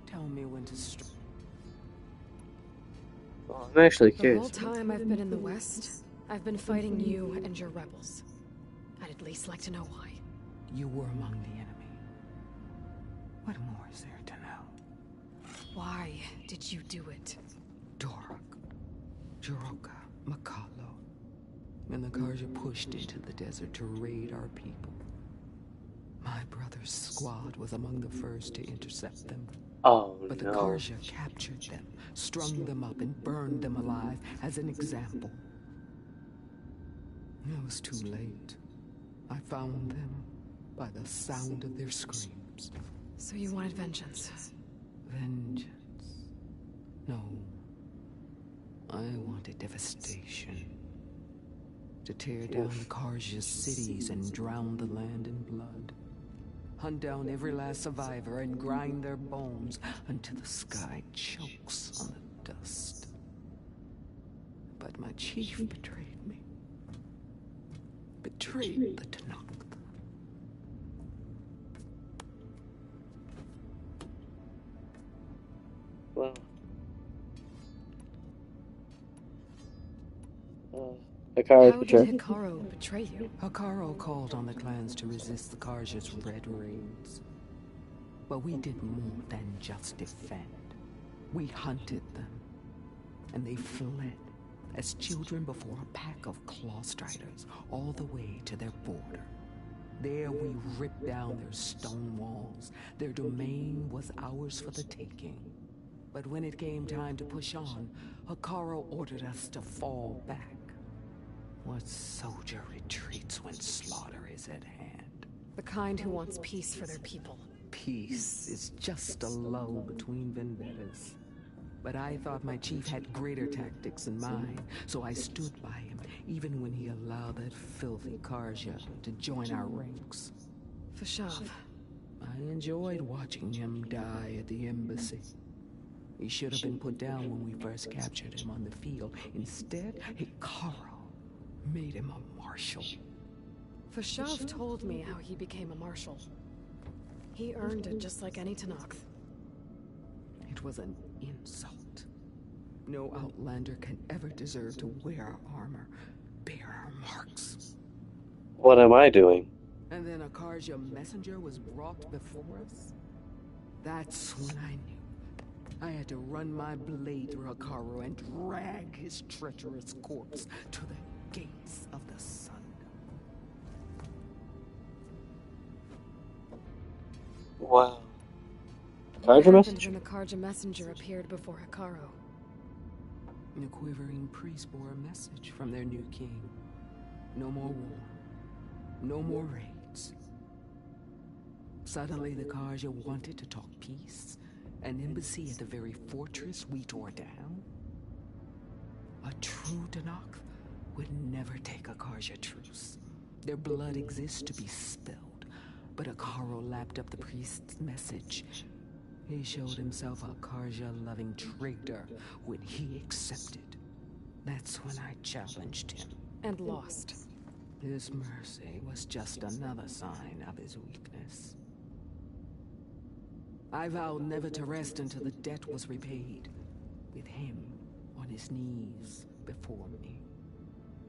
Tell me when to strike. Well, I'm actually curious. The whole time I've been in the West, I've been fighting you and your rebels. I'd at least like to know why. You were among the enemy. What more is there to know? Why did you do it? Dorok, Jiroka, Makalo, and the Karja pushed into the desert to raid our people. My brother's squad was among the first to intercept them. Oh, but the Karja captured them, strung them up, and burned them alive as an example. It was too late. I found them by the sound of their screams. So you wanted vengeance? Vengeance? No. I wanted devastation. To tear down the Karja's cities and drown the land in blood. Hunt down every last survivor and grind their bones until the sky chokes on the dust. But my chief betrayed me. Betrayed the Tenakth. Well, Hikaru's betrayed. How did Hikaru betray you? Hikaru called on the clans to resist the Karja's red raids. But we did more than just defend. We hunted them. And they fled as children before a pack of claw striders all the way to their border. There we ripped down their stone walls. Their domain was ours for the taking. But when it came time to push on, Hikaru ordered us to fall back. What soldier retreats when slaughter is at hand? The kind who wants peace for their people. Peace is just a lull between vendettas. But I thought my chief had greater tactics in mind, so I stood by him, even when he allowed that filthy Karja to join our ranks. Fashav. I enjoyed watching him die at the embassy. He should have been put down when we first captured him on the field. Instead, Hekarro made him a marshal. Fashav told me how he became a marshal. He earned it just like any Tenakth. It was an insult. No Outlander can ever deserve to wear our armor, bear our marks. What am I doing? And then a Karja messenger was brought before us? That's when I knew. I had to run my blade through Hekarro and drag his treacherous corpse to the gates of the sun. Wow. What Karja happened messenger? when the Karja messenger appeared before Hekarro? The quivering priests bore a message from their new king. No more war. No more raids. Suddenly the Karja wanted to talk peace. An embassy at the very fortress we tore down? A true Tenakth would never take a Karja truce. Their blood exists to be spilled. But Hekarro lapped up the priest's message. He showed himself a Karja-loving traitor when he accepted. That's when I challenged him. And lost. His mercy was just another sign of his weakness. I vowed never to rest until the debt was repaid, with him on his knees before me.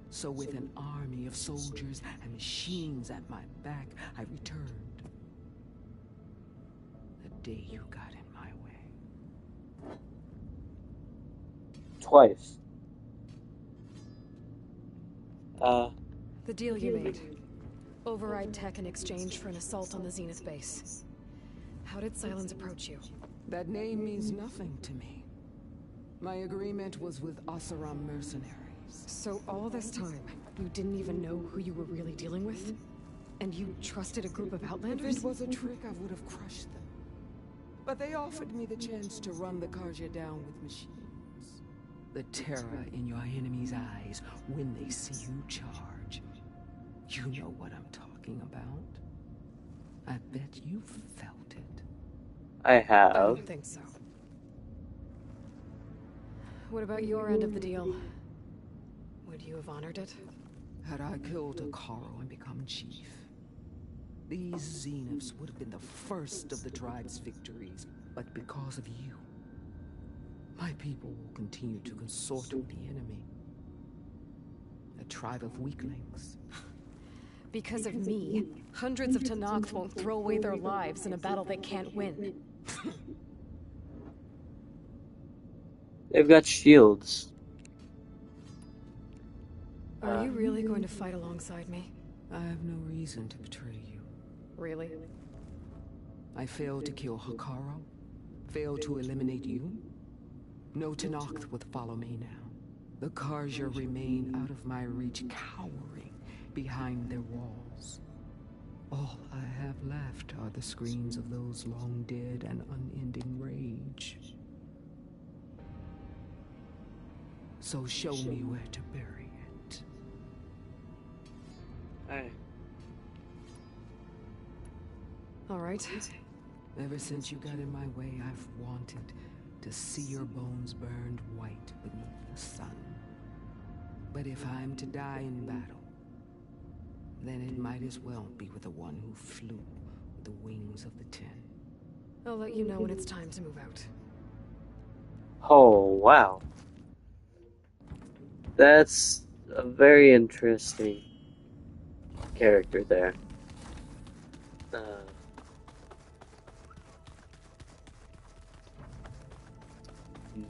So with an army of soldiers and machines at my back, I returned. The day you got in my way. Twice. The deal you made. Override tech in exchange for an assault on the Zenith base. How did Sylens approach you? That name means nothing to me. My agreement was with Oseram mercenaries. So all this time, you didn't even know who you were really dealing with? And you trusted a group of Outlanders? If it was a trick, I would have crushed them. But they offered me the chance to run the Karja down with machines. The terror in your enemy's eyes when they see you charge. You know what I'm talking about. I bet you felt it. I have. I don't think so. What about your end of the deal? Would you have honored it? Had I killed Hekarro and become chief, these Zeniths would have been the first of the tribe's victories. But because of you, my people will continue to consort with the enemy. A tribe of weaklings. Because of me, hundreds of Tenakth won't throw away their lives in a battle they can't win. They've got shields. Are you really going to fight alongside me? I have no reason to betray you. Really? I failed to kill Hekarro, failed to eliminate you. No Tenakth would follow me now. The Karja remain out of my reach, cowering behind their walls. All I have left are the screams of those long dead and unending rage. So show me where to bury it. All right. Ever since you got in my way, I've wanted to see your bones burned white beneath the sun. But if I'm to die in battle, then it might as well be with the one who flew with the wings of the Ten. I'll let you know when it's time to move out. Oh, wow. That's a very interesting character there.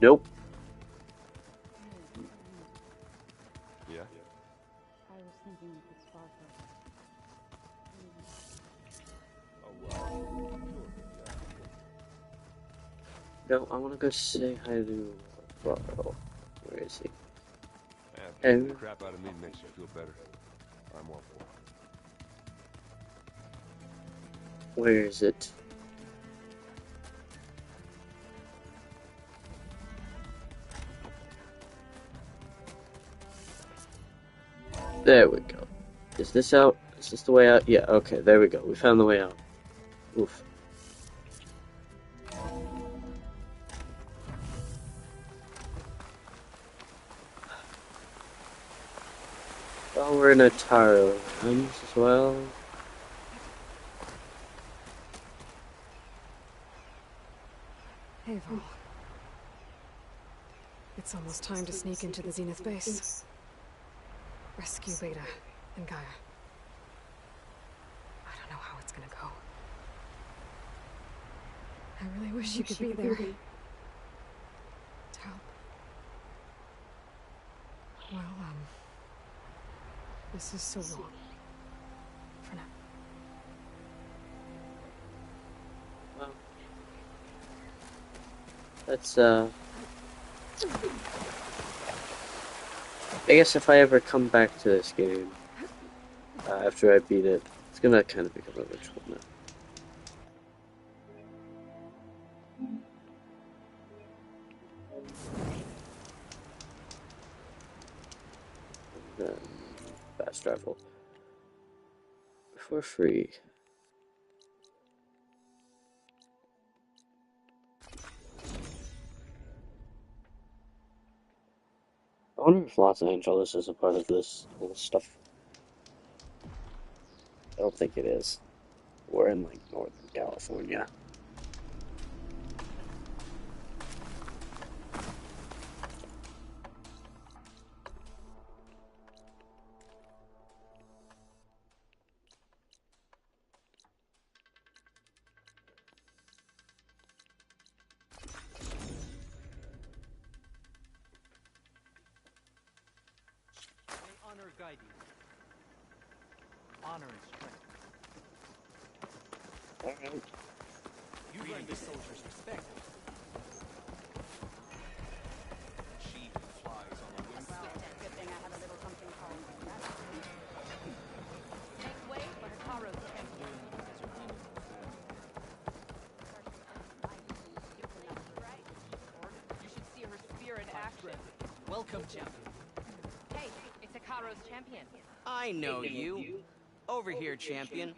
Nope. Yeah? I was thinking you could spark No, I want to go say hi to Varl. Where is he? Beating the crap out of me makes you feel better. I'm all for Where is it? There we go. Is this out? Is this the way out? Yeah, okay, there we go. We found the way out. Oof. Oh, we're in a Taro Lands as well. Hey, Vol. It's almost time to sneak into the Zenith base. Rescue Beta and Gaia. I don't know how it's gonna go. I really wish you could be there. To help. Well, this is so wrong. For now. Well, let's, I guess if I ever come back to this game, after I beat it, it's gonna kind of become a ritual now. Fast travel. For free. I wonder if Los Angeles is a part of this whole stuff. I don't think it is. We're in, like, Northern California. Honor guide you. Honor and strength. Alright. You earned the soldier's respect. She who flies on the wings. Good thing I have a little something called Make way for Hikaru's champion. You should see her spear in action. Welcome, champion. Hey, it's Hikaru's champion. I know you. Over here, champion.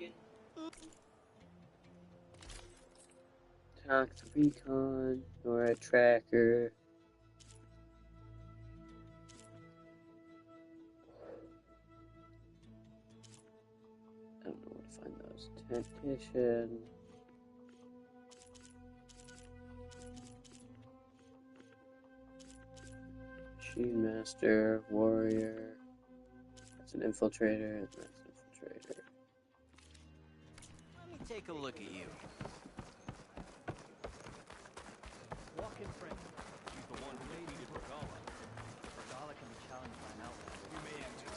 Talk to Recon or a tracker. I don't know where to find those. Tactician. Machine Master, Warrior. That's an infiltrator, and that's an infiltrator. Let me take a look at you. Walk in front. She's the one who defeated Regala. Regala can be challenged by an outlaw. You may enter.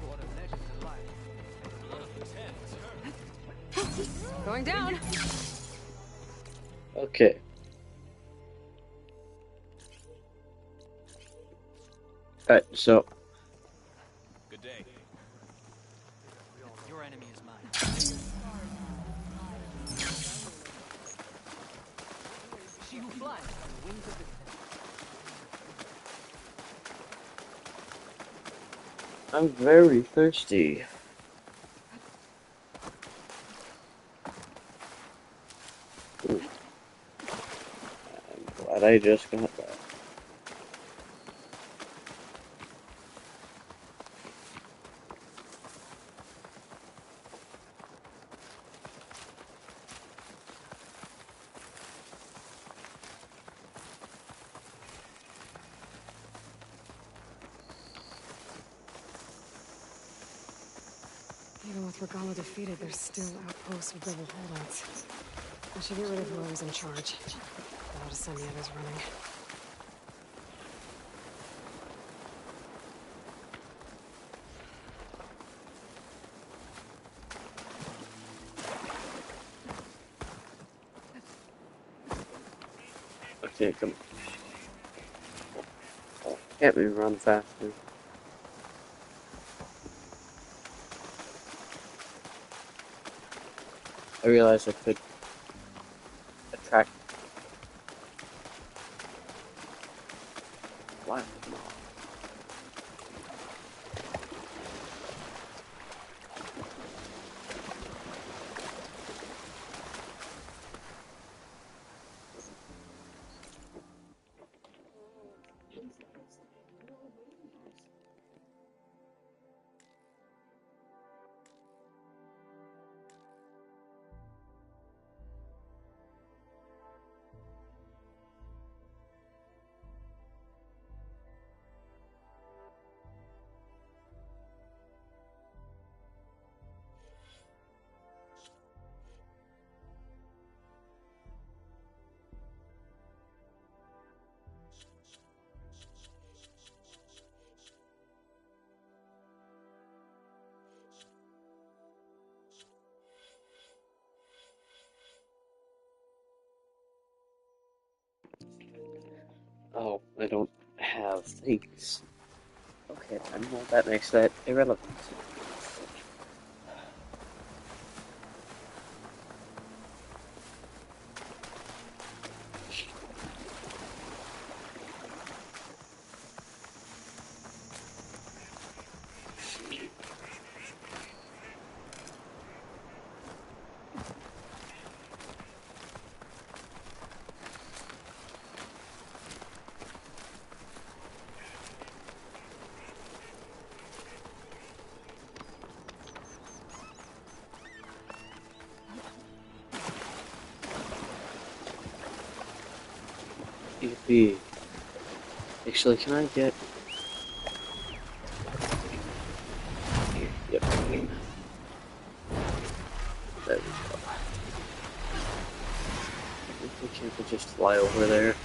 What a legend's life. Blood of the Ten. Going down! Okay. Alright, so. Good day. Your enemy is mine. She who flies on the wings of the I'm very thirsty. Ooh. I'm glad I just got that. Even with Regala defeated, there's still outposts with double holdouts. I should get rid of whoever's in charge. That'll just send the others running. Okay, come on. Can't we run faster? I realized I could attract. Why? Oh, I don't have things. Okay, then, well, that makes that irrelevant. Yippee. Actually, can I get... Yep. There we go. I think we can't just fly over there.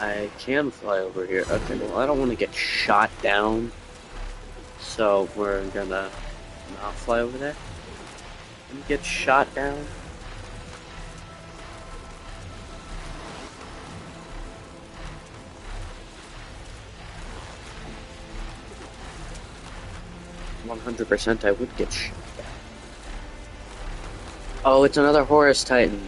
I can fly over here. Okay, well, I don't want to get shot down, so we're gonna not fly over there. And get shot down. %, I would get shot down. Oh, it's another Horus Titan.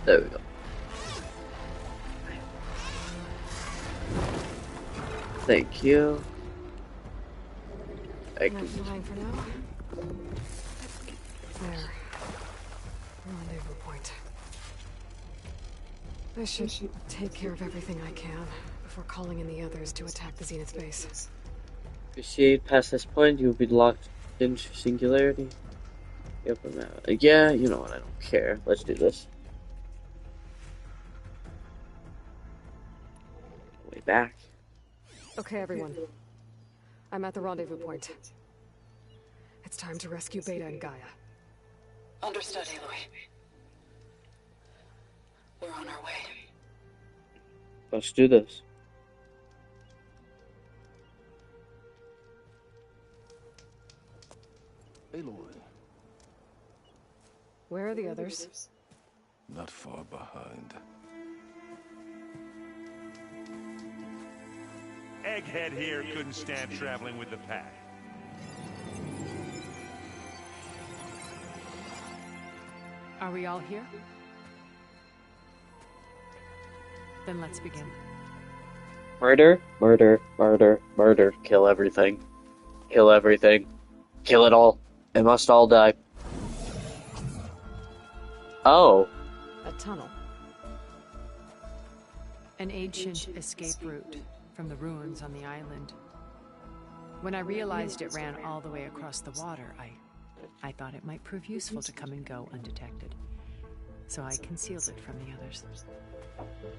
There we go. Thank you. I Not flying for now. There. Rendezvous point. I should take care of everything I can before calling in the others to attack the Zenith base. Proceed past this point, you will be locked into singularity. Yep, yeah, you know what, I don't care. Let's do this. Way back. Okay, everyone. I'm at the rendezvous point. It's time to rescue Beta and Gaia. Understood, Aloy. We're on our way. Let's do this. Aloy. Where are the others? Not far behind. Egghead here couldn't stand traveling with the pack. Are we all here? Then let's begin. Murder, murder, murder, murder. Kill everything. Kill everything. Kill it all. It must all die. Oh. A tunnel. An ancient escape route from the ruins on the island. When I realized it ran all the way across the water, I thought it might prove useful to come and go undetected. so I concealed it from the others.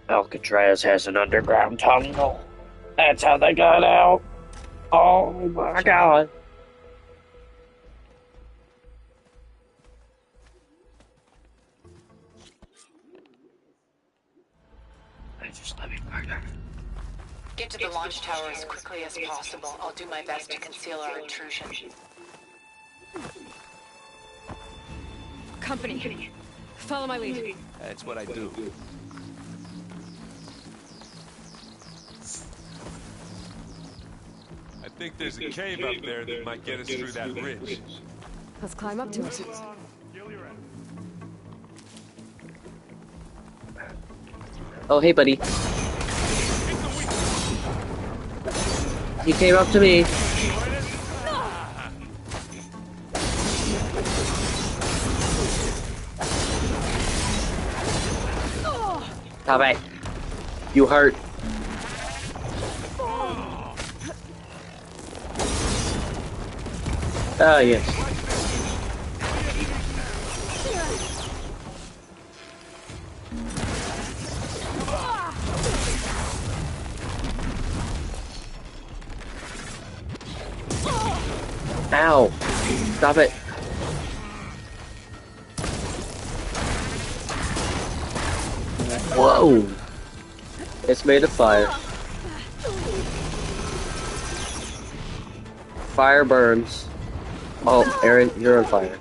Alcatraz has an underground tunnel. That's how they got out. Oh my god. Just let me murder. Get to the launch tower as quickly as possible. I'll do my best to conceal our intrusion. Company. Follow my lead. That's what I do. I think there's a cave up there that might get us through that ridge. Let's climb up to it. Oh, hey, buddy. You came up to me. Stop it. You hurt. Oh, yes. Ow. Stop it. Whoa. It's made of fire. Fire burns. Oh, Aaron, you're on fire.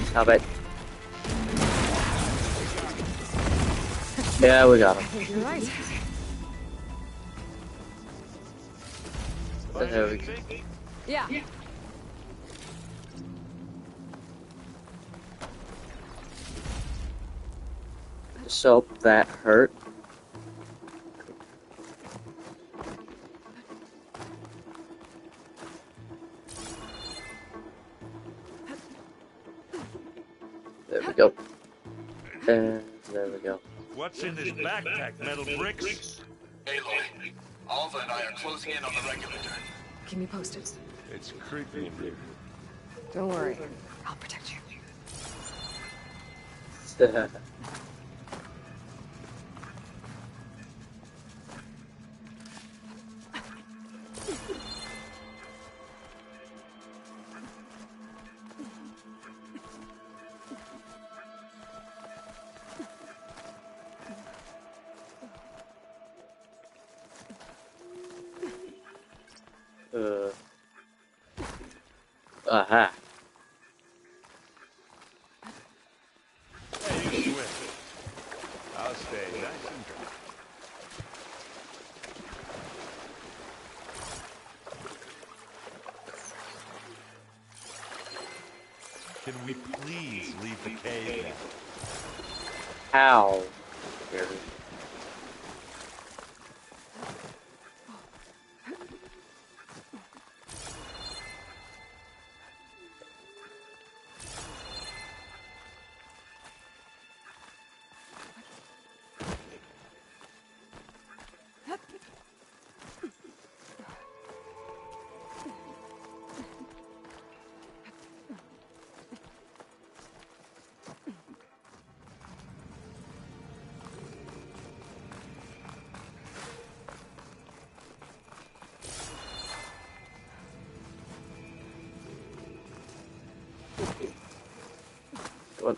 Stop it. Yeah, we got him. You're right. There we go. Yeah. So that hurt. There we go. And there we go. What's in this backpack? Metal bricks? Aloy, Alva and I are closing in on the regulator. Keep me posted. It's creepy in here. Don't worry. I'll protect you. Aha. Hey, you swim. I'll stay nice and dry. Can we please leave the cave now? How? Here. What?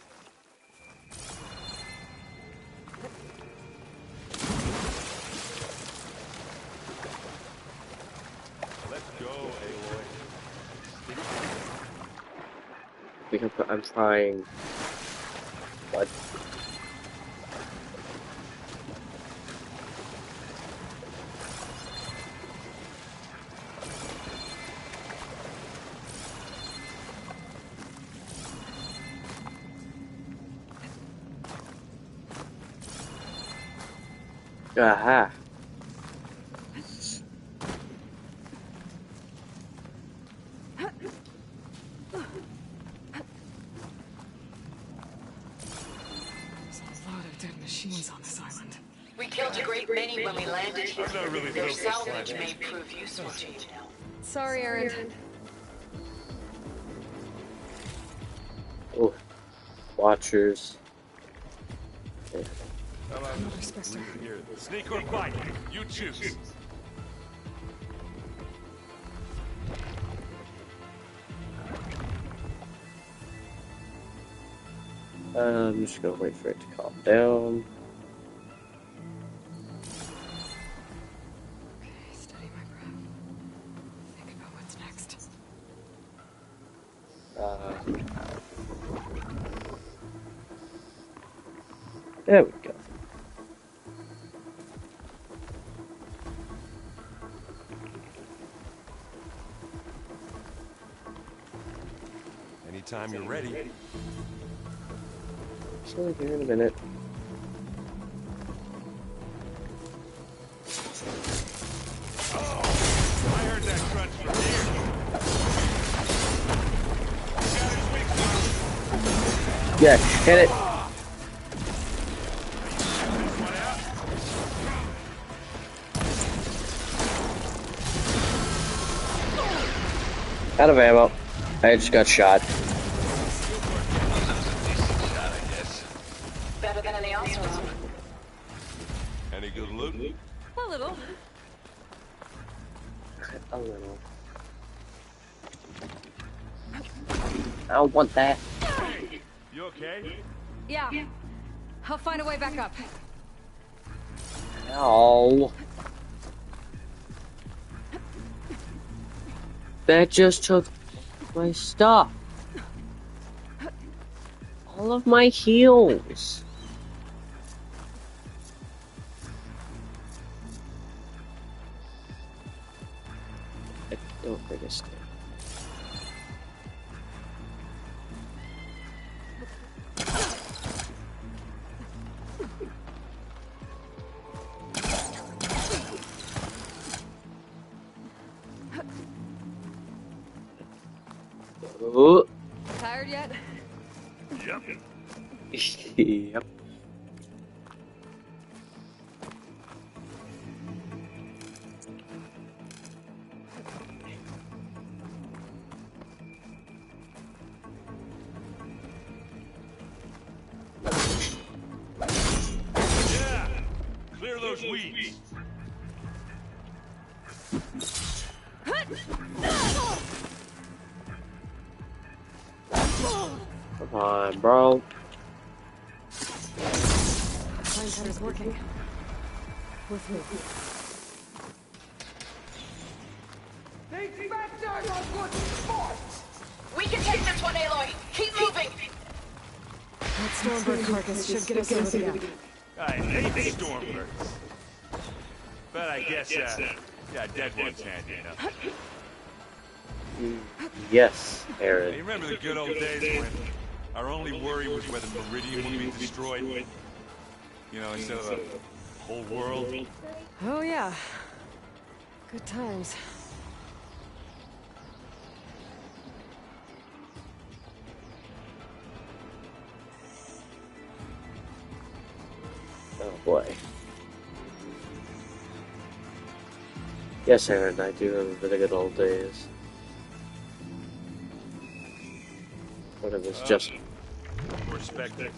Let's go, Aloy. We can put, I'm trying. What? Aha. machines on this island. We killed a great many when we landed here. I'm not really Their built this salvage planet. may prove useful to you now. Sorry, Aaron. Oh, Watchers. How about Another Spectre. here? Sneak or fight? You choose. I'm just gonna wait for it to calm down. Okay, steady my breath. Think about what's next. There we go. Anytime you're ready. So here in a minute. I heard that crunch from here. Yeah, hit it. Out of ammo. I just got shot. Better than any else around. Any good loot? A little. A little. I don't want that. You okay? Yeah. I'll find a way back up. No. That just took my stuff. All of my heals. I don't think it's good. Oh. Tired yet? Yep. Yep. Yeah. Clear those weeds. Come on, bro. Pine cutter's working. With me. We can take this one, Aloy. Keep moving. That Stormbird carcass should get us over the gap. I hate stormbirds. But I guess, yeah, dead one's handy enough. Yes, Aaron. You remember the good old days when our only worry was whether Meridian would be destroyed? You know, instead of the whole world? Oh yeah. Good times. Oh boy. Yes, Aaron, I do remember the good old days. When it was just... Respect it.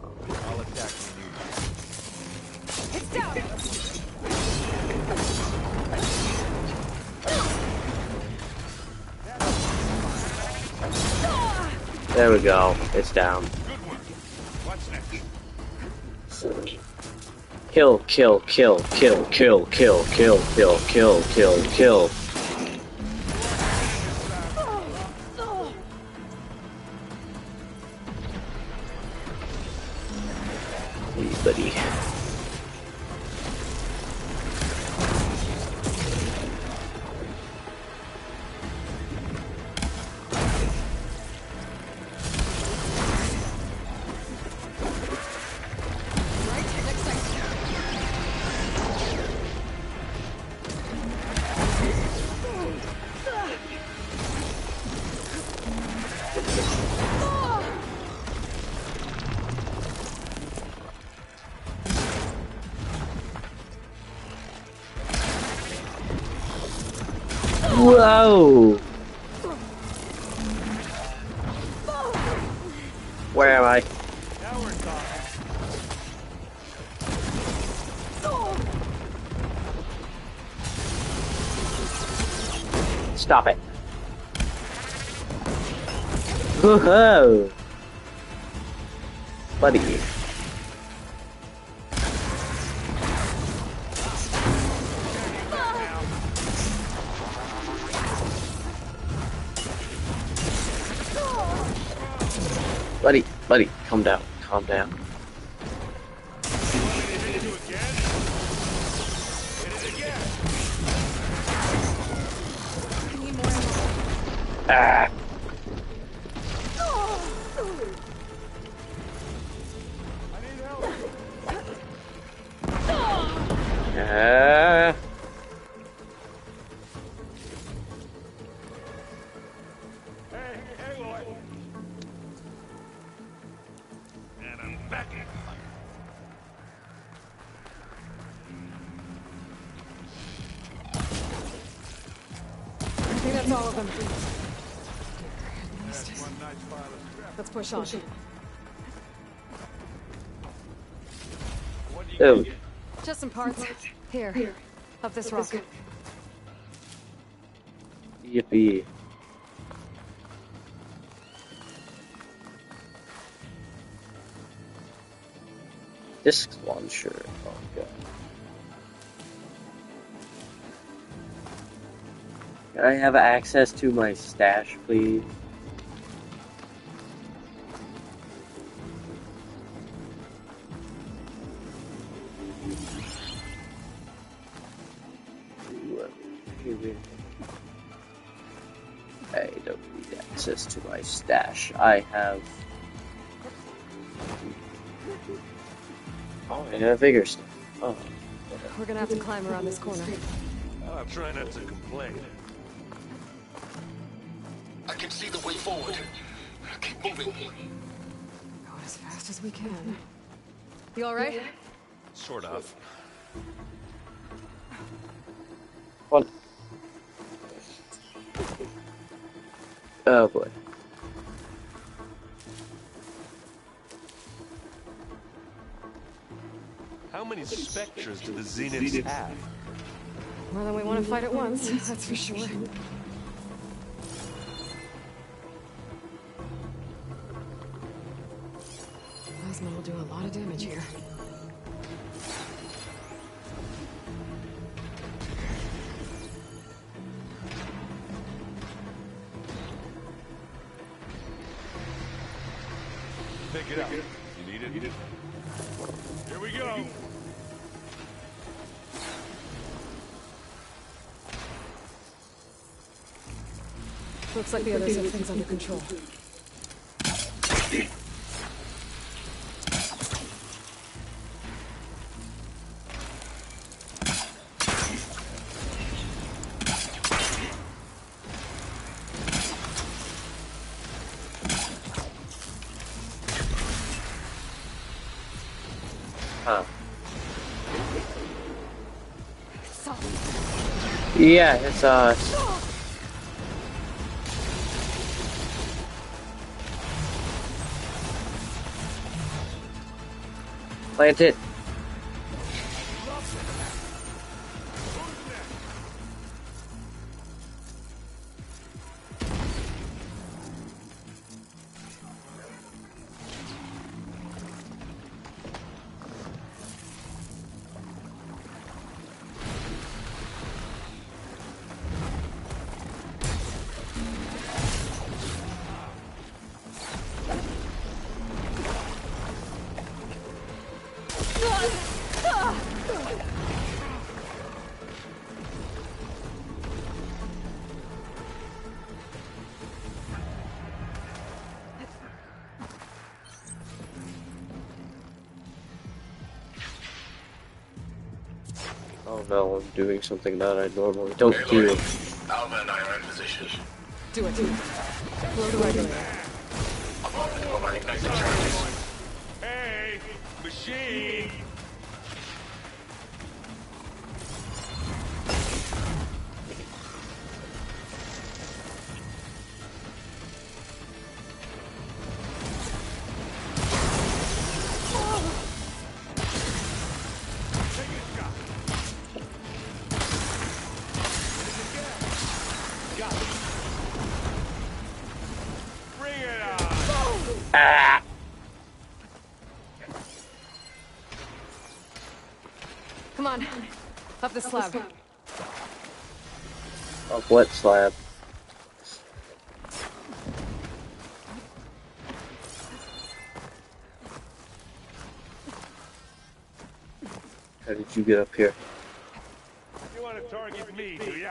I'll attack you. It's down! There we go. It's down. Good one. What's next? Kill, kill, kill, kill, kill, kill, kill, kill, kill, kill, kill. Hey, buddy. Whoa! Where am I? Now we're talking. Stop it. Whoa! Buddy. Buddy, calm down, calm down. Ah. Ah. And I'm back. I think that's all of them. Let's push on. Oh. Just some parts. Here. Up this rock. Yippee. Disc launcher. Oh god. Can I have access to my stash, please? I don't need access to my stash. I have... Oh, I have bigger stuff. Oh. We're gonna have to climb around this corner. I'll try not to complain. I can see the way forward. Keep moving. Go as fast as we can. You alright? Sort of. One. Oh boy. How many Spectres do the Zeniths have? More than we want to fight at once, that's for sure. Plasma will do a lot of damage here. Pick it up. You need it? Here we go. Looks like the others have things under control. Huh. Yeah, it's plant it. Oh no, I'm doing something that I normally don't do. Alva and I are in position. Do it. Blow the regulator. I'll ignite the charges. Hey, machine. Ah! Come on, up the slab. Of what slab? How did you get up here? You want to target me, do ya?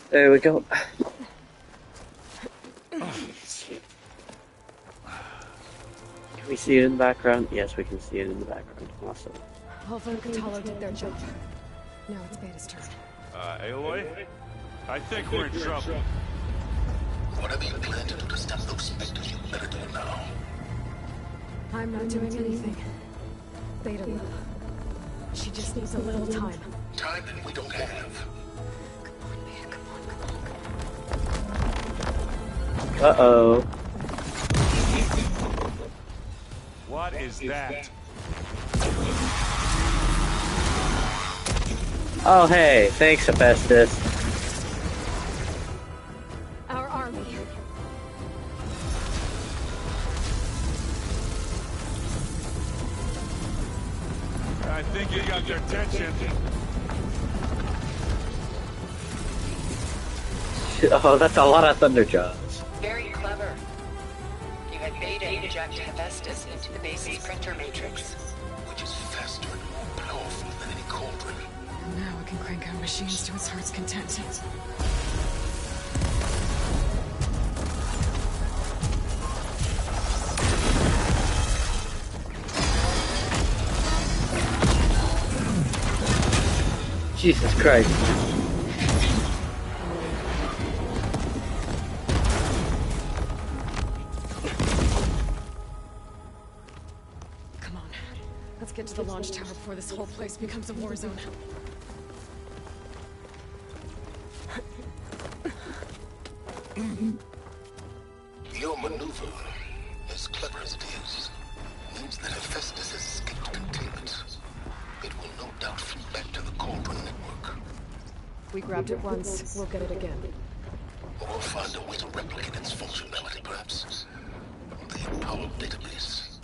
There we go. Can we see it in the background? Yes, we can see it in the background. Awesome. Alpha and Kotallo did their job. Now it's Beta's turn. Aloy? I think we're in trouble. Whatever you plan to do to stop those specters, you better do it now. I'm not doing anything. Beta will. She just needs a little time. Time that we don't have. Uh-oh. What is that? Oh, hey. Thanks, Hephaestus. Our army. I think you got their attention. Oh, that's a lot of Thunderjaws. Very clever. You had Beta inject Hephaestus into the base's printer matrix. Which is faster and more powerful than any cauldron. Now it can crank out machines to its heart's content. Jesus Christ. Come on. Let's get to the launch tower before this whole place becomes a war zone. Your maneuver, as clever as it is, means that Hephaestus has escaped containment. It will no doubt flee back to the Cauldron network. We grabbed it once, we'll get it again. Or we'll find a way to replicate its functionality, perhaps. The Apollo database.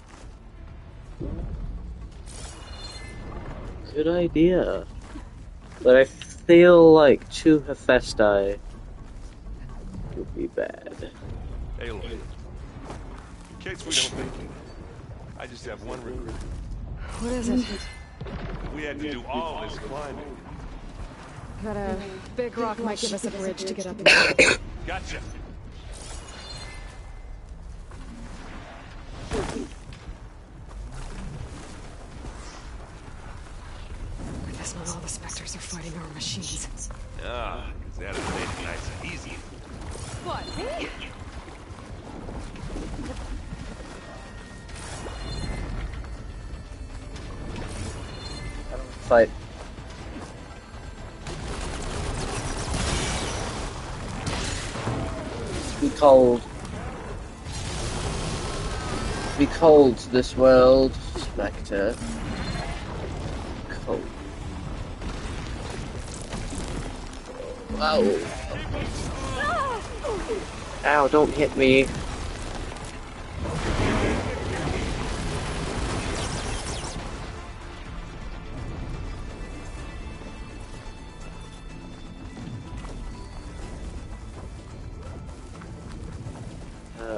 Good idea. But I feel like 2 Hephaesti would be bad. Aloy, in case we don't make it, I just have one regret. What is it? We had to do all this climbing. That a big rock might give us a bridge to get up there. Gotcha. I guess not all the specters are fighting our machines. Ah, because that would made it nice and easy. What, me? Fight. Be cold this world, Spectre. Cold. Wow. Ow, don't hit me.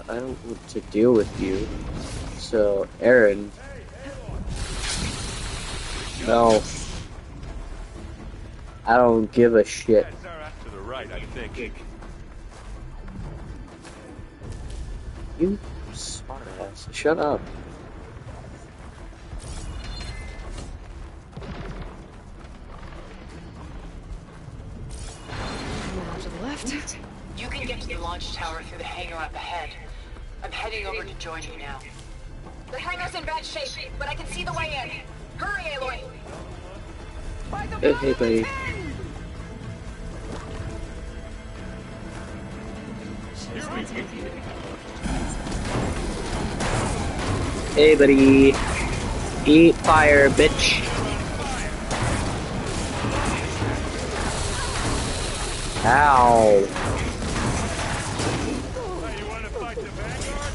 I don't want to deal with you. So, Aaron. No. I don't give a shit. To the right, I think. You smartass. Shut up. Now to the left. You can get to the launch tower through the hangar up ahead. I'm heading over to join you now. The hangar's in bad shape, but I can see the way in. Hurry, Aloy! Hey, buddy. Hey, buddy. Eat fire, bitch. Ow. Hey, you want to fight the Vanguard?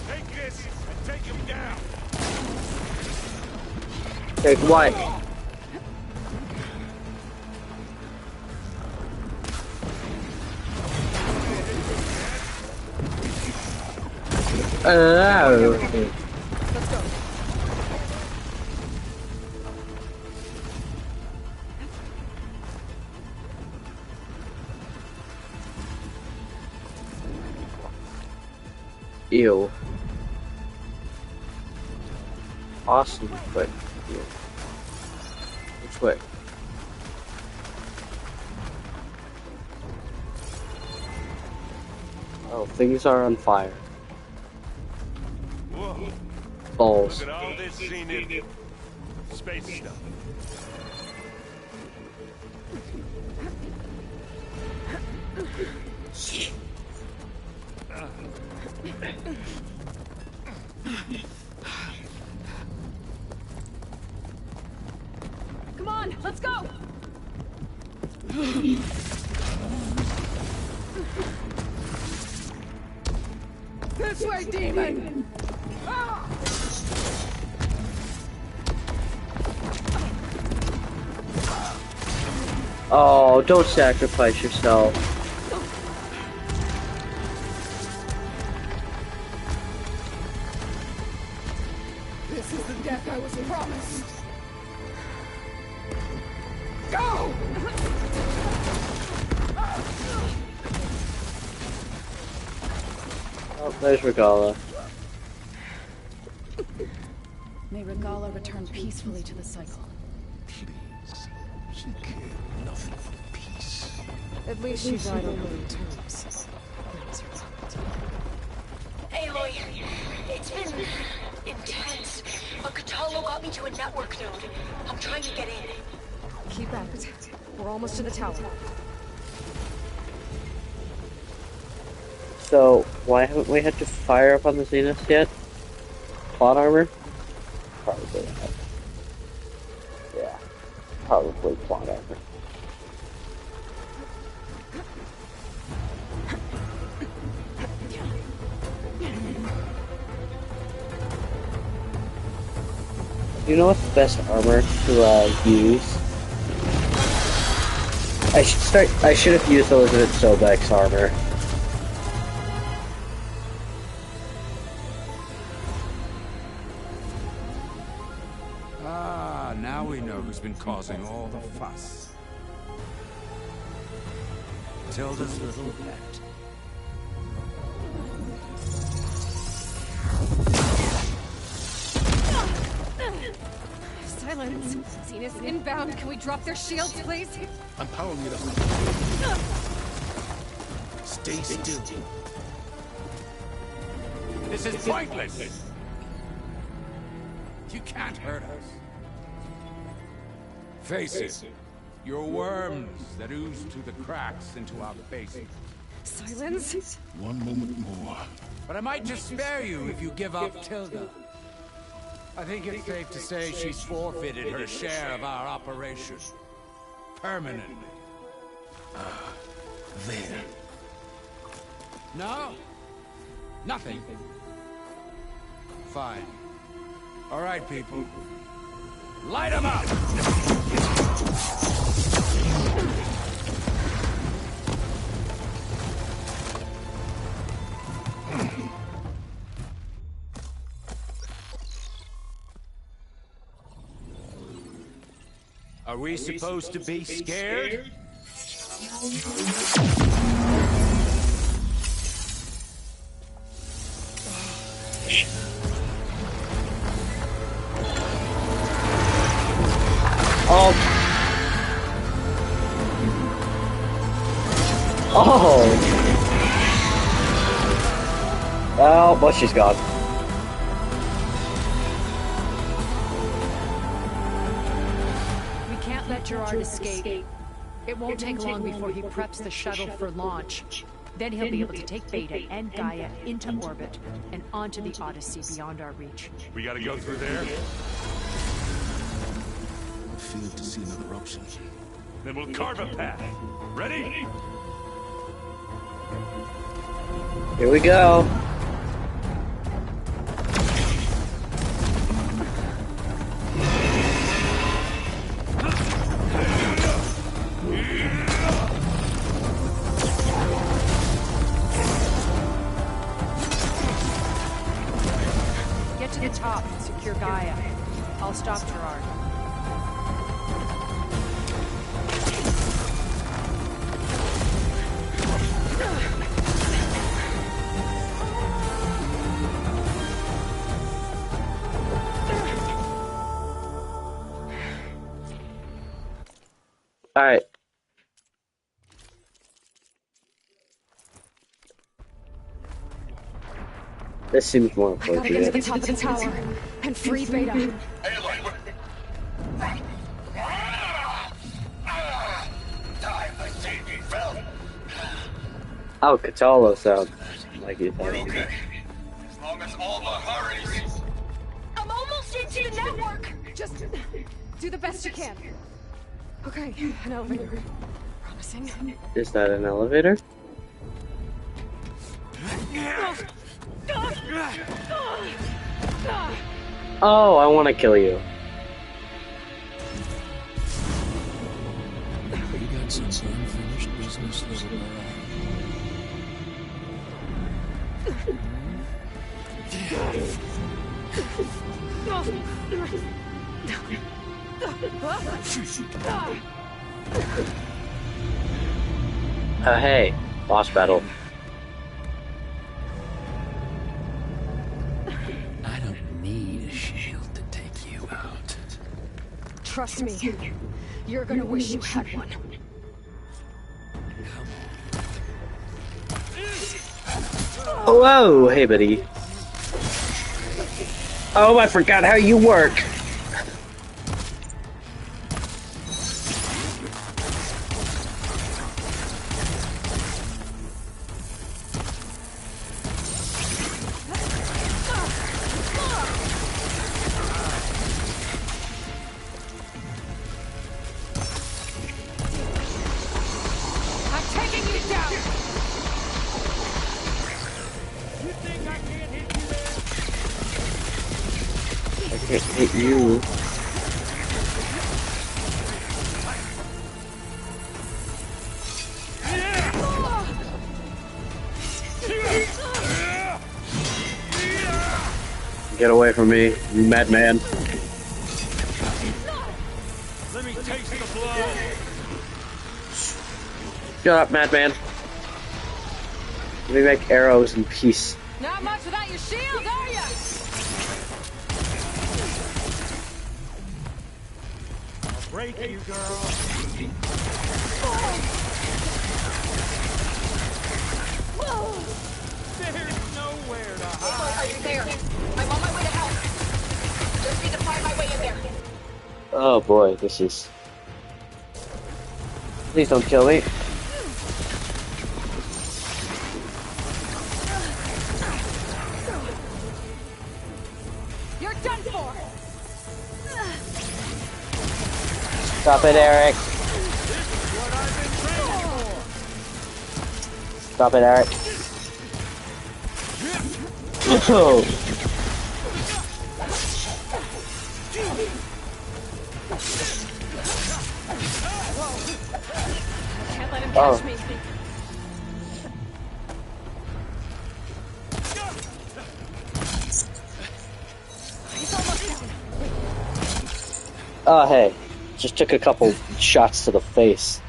Take this and take him down. Take what? Oh. Let's go. Ew. Awesome, but ew. Which way? Oh, things are on fire. Whoa. Balls. Look at all this Zenith space stuff. Come on, let's go! This way, demon! Oh, don't sacrifice yourself. This is the death I was promised. Go! Oh, there's Regala. May Regala return peacefully to the cycle. Please. She cared nothing for peace. At least she died on her own terms. Aloy, it's been intense, but Kotallo got me to a network node. I'm trying to get in. Keep at it. We're almost to the tower. So, why haven't we had to fire up on the Zenith yet? Plot armor? Probably not. Yeah, probably plot armor. You know what's the best armor to use? I should have used Elizabeth Sobek's armor. Ah, now we know who's been causing all the fuss. Tilda's little pet. Silence! Zenith inbound. Can we drop their shields, please? I'm powering it up. Stay still. This is pointless! You can't hurt us. Face it, you're worms that ooze through the cracks into our base. Silence? One moment more. But I might just spare you if you give up Tilda. I think it's safe to say she's forfeited her share of our operation. Permanently. There. No? Nothing. Fine. All right, people. Light 'em up! Are we supposed to be scared? Oh. Oh. Oh, well, she's gone. We can't let Gerard escape. It won't take long before he preps the shuttle for launch. Then he'll be able to take Beta and Gaia into orbit and onto the Odyssey beyond our reach. We gotta go through there? I failed to see another option. Then we'll carve a path. Ready? Here we go. Get to the top and secure Gaia. I'll stop Gerard. All right. This seems more I gotta get to the appropriate. top of the tower and free Beta. Oh, Catalo sounds like you thought. Okay. As long as Alma hurries. I'm almost into the network. Just do the best you can. Okay, an elevator. Promising. Is that an elevator? Oh, I want to kill you. You got some unfinished business, little girl. Hey, boss battle. I don't need a shield to take you out. Trust me, you're gonna wish you had one. Oh, whoa, hey, buddy. Oh, I forgot how you work. I'm taking you down. You think I can't hit you there? I can't hit you. Get away from me, you madman. Let me taste the blood. Shut up, madman. Let me make arrows in peace. Not much without your shield, are ya? I'll break you, girl. There's nowhere to hide. Are you there? I'm on my way to help. Just need to find my way in there. Oh boy, this is... Please don't kill me. You're done for. Stop it, Eric. Stop it, Eric. Oh. Can't let him catch me. He's almost down. Oh, hey. Just took a couple shots to the face.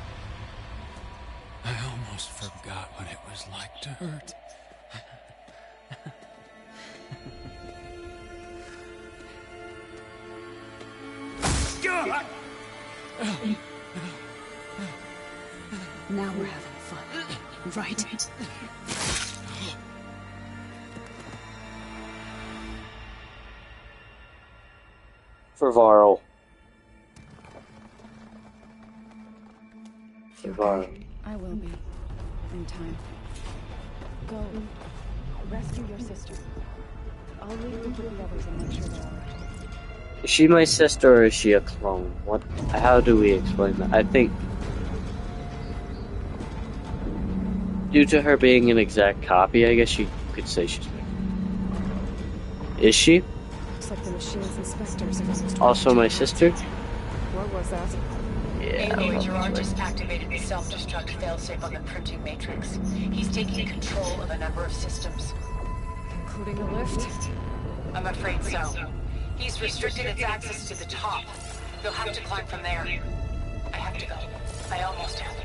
I almost forgot what it was like to hurt. Now we're having fun, right? For Varl. For Varl. I will be. In time. go. Rescue your sister. I'll leave you with the others and make sure they're alright. Is she my sister or is she a clone? What? How do we explain that? I think due to her being an exact copy, I guess you could say she's me. Is she? Looks like the machine's inspectors are almost Also my sister? What was that? Yeah. Aloy Gerard just activated the self-destruct failsafe on the printing matrix. He's taking control of a number of systems. Including a lift? I'm afraid so. He's restricted its access to the top. You'll have to climb from there. I have to go. I almost have.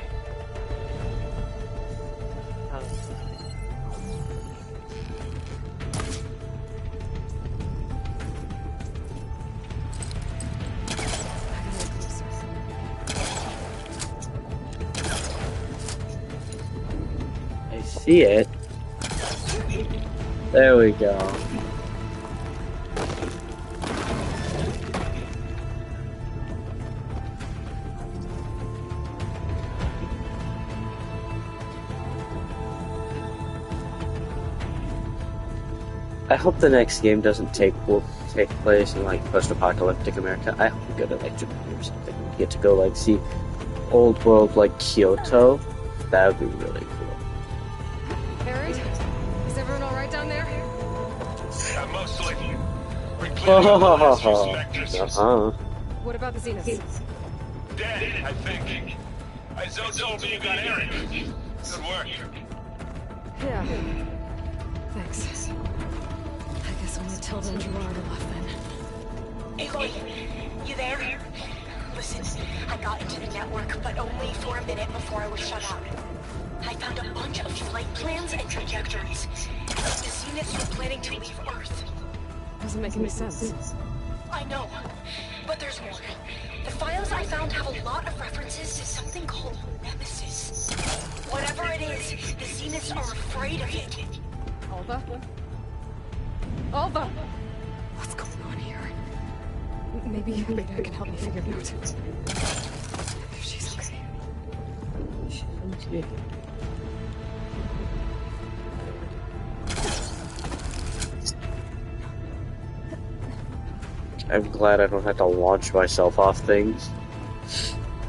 I see it. There we go. I hope the next game doesn't take place in like post-apocalyptic America. I hope we go to like Japan or something. We get to go like see old world like Kyoto. That would be really cool. Harry, is everyone all right down there? Yeah, mostly. What about the Zeniths? Dead, I think. Zoe told me you got Eric. Good work. Yeah. Thanks. I guess only Tilda and Gerard are left then. Aloy, you there? Listen, I got into the network, but only for a minute before I was shut out. I found a bunch of flight plans and trajectories. The Zeniths were planning to leave Earth. Doesn't make any sense. I know, but there's more. The files I found have a lot of references to something called Nemesis. Whatever it is, the Zeniths are afraid of it. Alva? Alva! What's going on here? Maybe Beta can help me figure it out. If she's okay. She's okay. I'm glad I don't have to launch myself off things.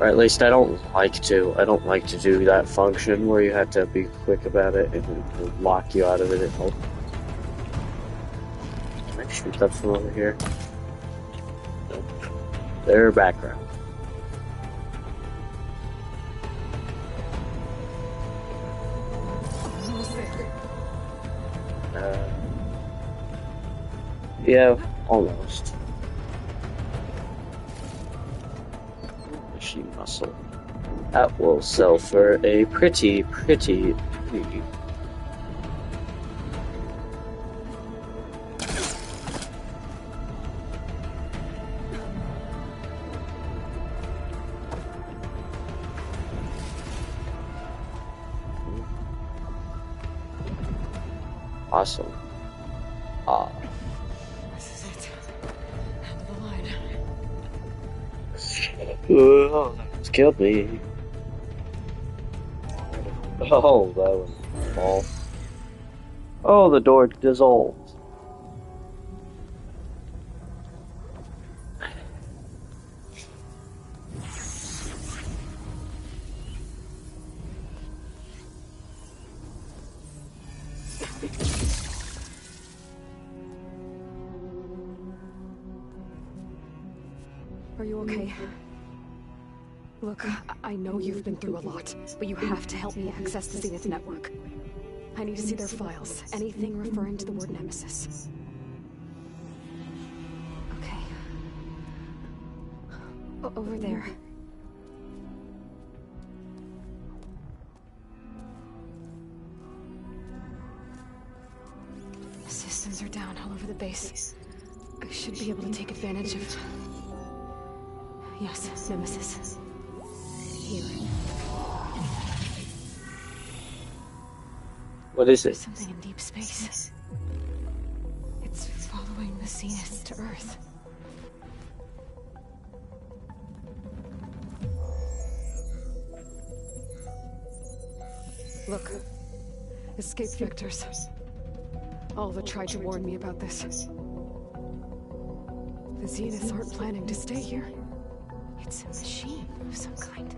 Or at least I don't like to. I don't like to do that function where you have to be quick about it and it will lock you out of it. Can I shoot that from over here? Nope. Their background. Almost there. Yeah, almost. Machine muscle. That will sell for a pretty. Awesome. This is it. End of the line. Oh, that's killed me. Oh, that was fall. Oh, the door dissolved. Are you okay? Look, I know you've been through a lot, but you have to help me access the Zenith network. I need to see their files, anything referring to the word Nemesis. Okay. Over there. The systems are down all over the base. I should be able to take advantage of... Yes, Nemesis. Here. What is it? Something in deep space. It's following the Zeniths to Earth. Look, Escape vectors. Alva tried to warn me about this. The Zeniths aren't planning to stay here. It's a machine of some kind.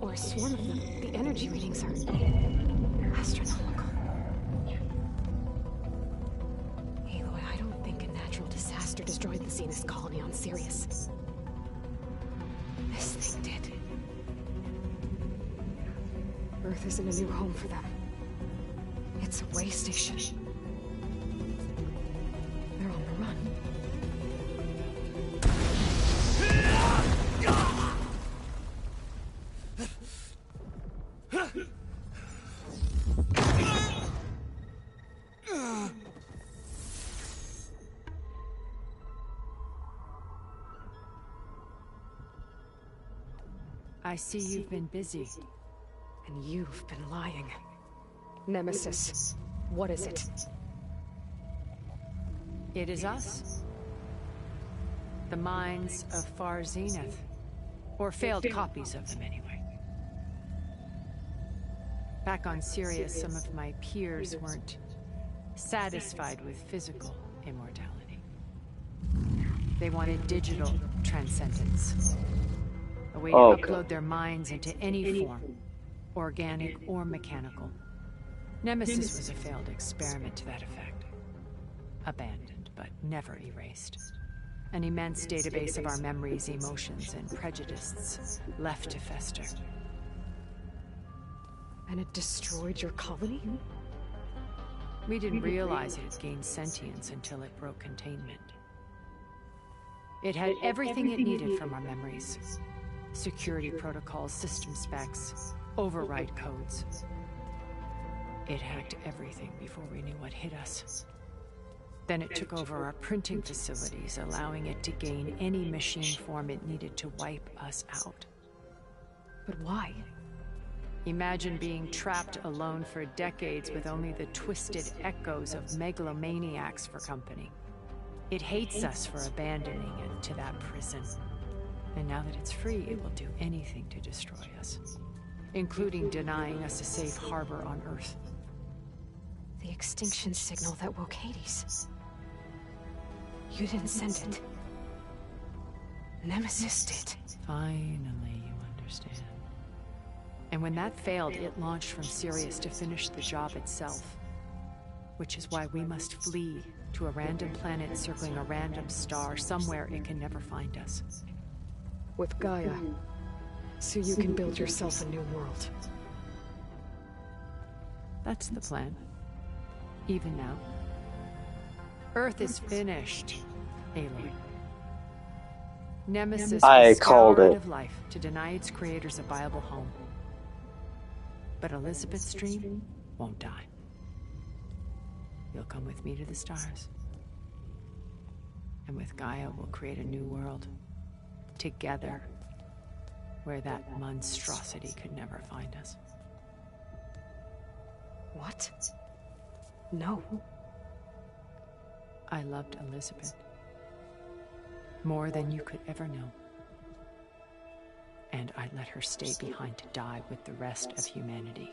Or a swarm of them. The energy readings are astronomical. Aloy, I don't think a natural disaster destroyed the Zenith colony on Sirius. This thing did. Earth isn't a new home for them. It's a way station. They're on the run. I see you've been busy. And you've been lying. Nemesis, what is it? It is us. The minds of Far Zenith. Or failed copies of them, anyway. Back on Sirius, some of my peers weren't satisfied with physical immortality. They wanted digital transcendence. A way to upload their minds into any form, organic or mechanical. Nemesis was a failed experiment to that effect. Abandoned, but never erased. An immense database of our memories, emotions, and prejudices left to fester. And it destroyed your colony? We didn't realize it had gained sentience until it broke containment. It had everything it needed from our memories. Security protocols, system specs, override codes. It hacked everything before we knew what hit us. Then it took over our printing facilities, allowing it to gain any machine form it needed to wipe us out. But why? Imagine being trapped alone for decades with only the twisted echoes of megalomaniacs for company. It hates us for abandoning it to that prison. And now that it's free, it will do anything to destroy us, including denying us a safe harbor on Earth. The extinction signal that woke Hades. You didn't send it. Nemesis did. Finally, you understand. And when that failed, it launched from Sirius to finish the job itself. Which is why we must flee to a random planet circling a random star, somewhere it can never find us. With Gaia, so you can build yourself a new world. That's the plan. Even now. Earth is finished, Aloy. Nemesis was scoured of life to deny its creators a viable home. But Elizabeth's dream won't die. You'll come with me to the stars. And with Gaia, we'll create a new world. Together, where that monstrosity could never find us. What? No. I loved Elizabeth. More than you could ever know. And I let her stay behind to die with the rest of humanity.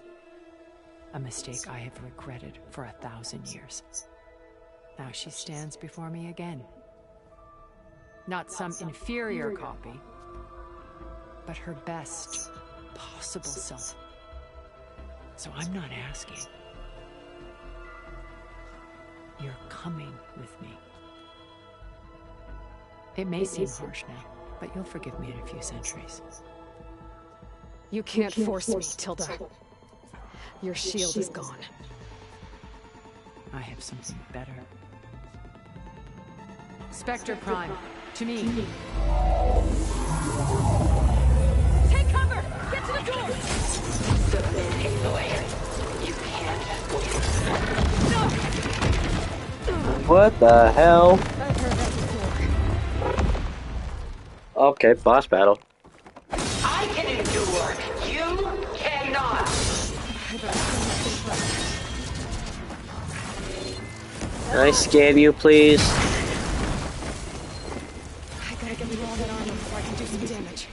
A mistake I have regretted for 1,000 years. Now she stands before me again. Not some inferior copy, but her best possible self. So I'm not asking. You're coming with me. It may seem harsh now, but you'll forgive me in a few centuries. You can't force me, Tilda. Your shield is gone. I have something better. Spectre Prime, to me. Take cover! Get to the door! Submit, Aloy. You can't win. No! What the hell? I've heard that before. Okay, boss battle. I can endure. You cannot. Can I scab you, please? I gotta get through all that armor before I can do some damage.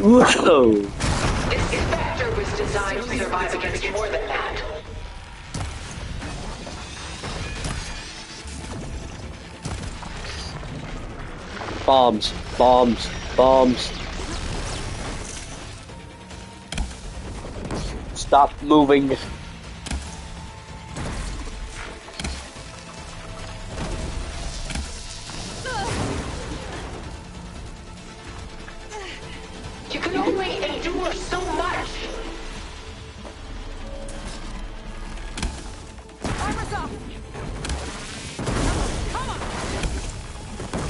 Whoa! This Spectre was designed to survive against more than that. Bombs, bombs, bombs. Stop moving. You can only endure so much. Armor's off! Come on!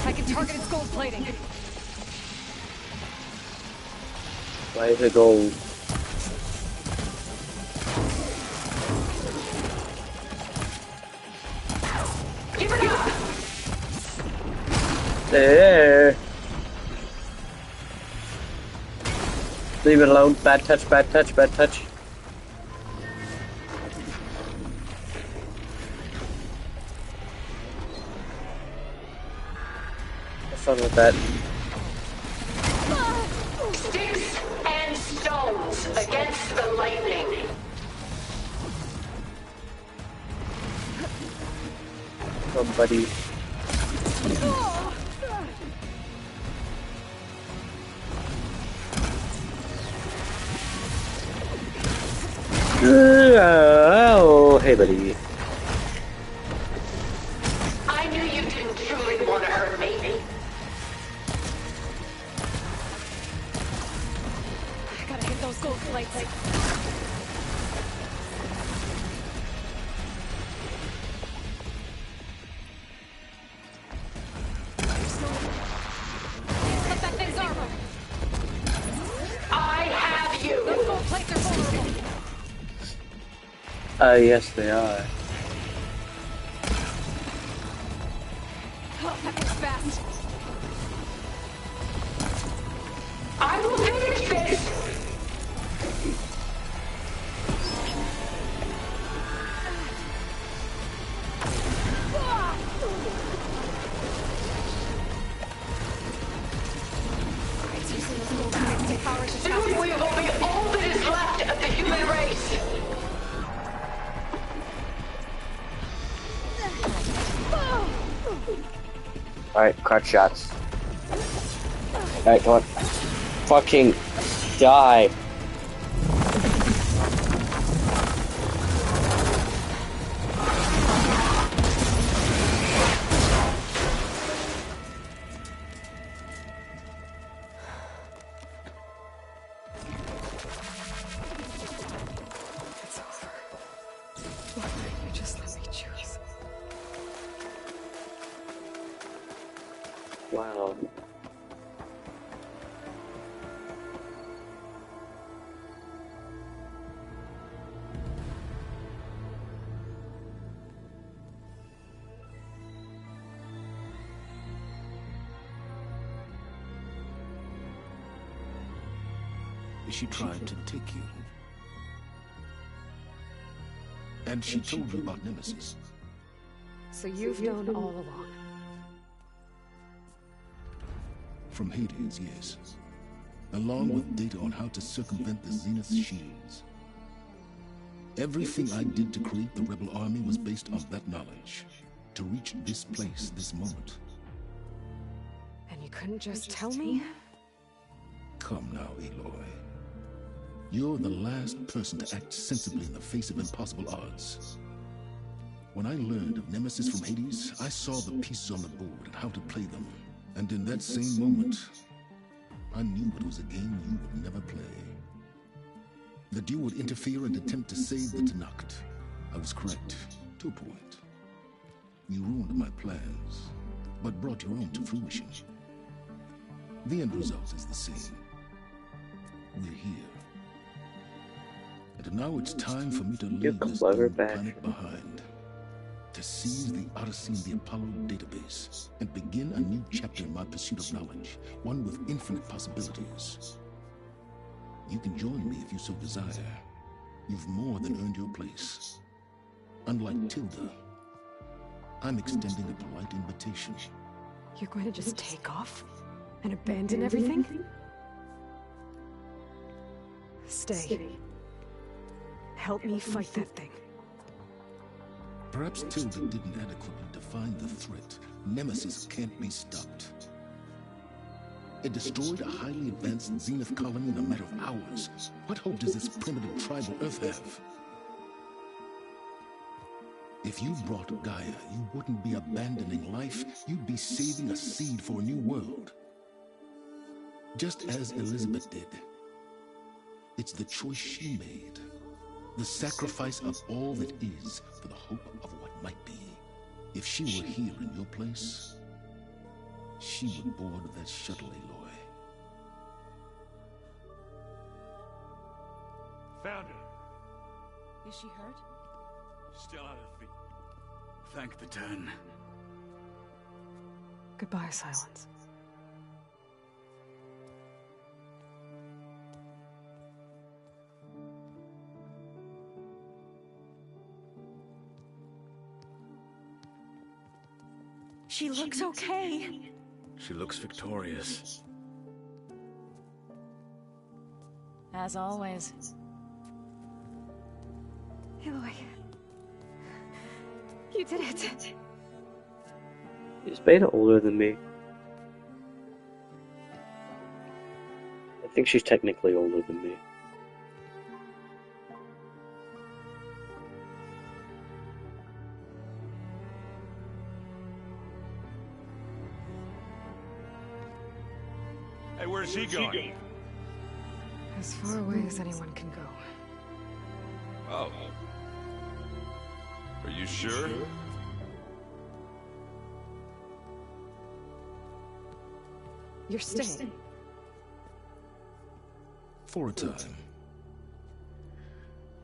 I can target its gold plating. Why is it gold? Give it up! There. Leave it alone. Bad touch, bad touch, bad touch. Have fun with that. Sticks and stones against the lightning. Somebody. Oh, hey, buddy. I knew you didn't truly want to hurt me. I gotta hit those gold plates. Cut that thing's armor. I have you. Those gold plates are vulnerable. Yes, they are. Oh, that was fast. I will finish this. Soon we will be all that is left of the human race. Alright, crutch shots. Alright, come on. Fucking die. It's over. Why wouldn't you just let me choose? Wow. She tried to take you. And she told you about Nemesis. So you've known all along. From Hades, yes. Along with data on how to circumvent the Zenith shields. Everything I did to create the rebel army was based on that knowledge. To reach this place, this moment. And you couldn't just tell me? Come now, Aloy. You're the last person to act sensibly in the face of impossible odds. When I learned of Nemesis from Hades, I saw the pieces on the board and how to play them. And in that same moment, I knew it was a game you would never play. That you would interfere and attempt to save the Tenakth. I was correct, to a point. You ruined my plans, but brought your own to fruition. The end result is the same. We're here. And now it's time for me to leave this old planet behind. To seize the Odyssey and the Apollo database, and begin a new chapter in my pursuit of knowledge, one with infinite possibilities. You can join me if you so desire. You've more than earned your place. Unlike Tilda, I'm extending a polite invitation. You're going to just take off? And abandon everything? Stay. Help me fight that thing. Perhaps Tilda didn't adequately define the threat. Nemesis can't be stopped. It destroyed a highly advanced Zenith colony in a matter of hours. What hope does this primitive tribal Earth have? If you brought Gaia, you wouldn't be abandoning life, you'd be saving a seed for a new world. Just as Elizabeth did. It's the choice she made. The sacrifice of all that is for the hope of what might be. If she were here in your place, she would board that shuttle, Aloy. Found her. Is she hurt? Still on her feet. Thank the 10. Goodbye, Silence. She looks okay. She looks victorious. As always. Aloy. You did it. Is Beta older than me? I think she's technically older than me. Hey, where's he going? As far away as anyone can go. Oh. Are you sure? You're staying. For a time.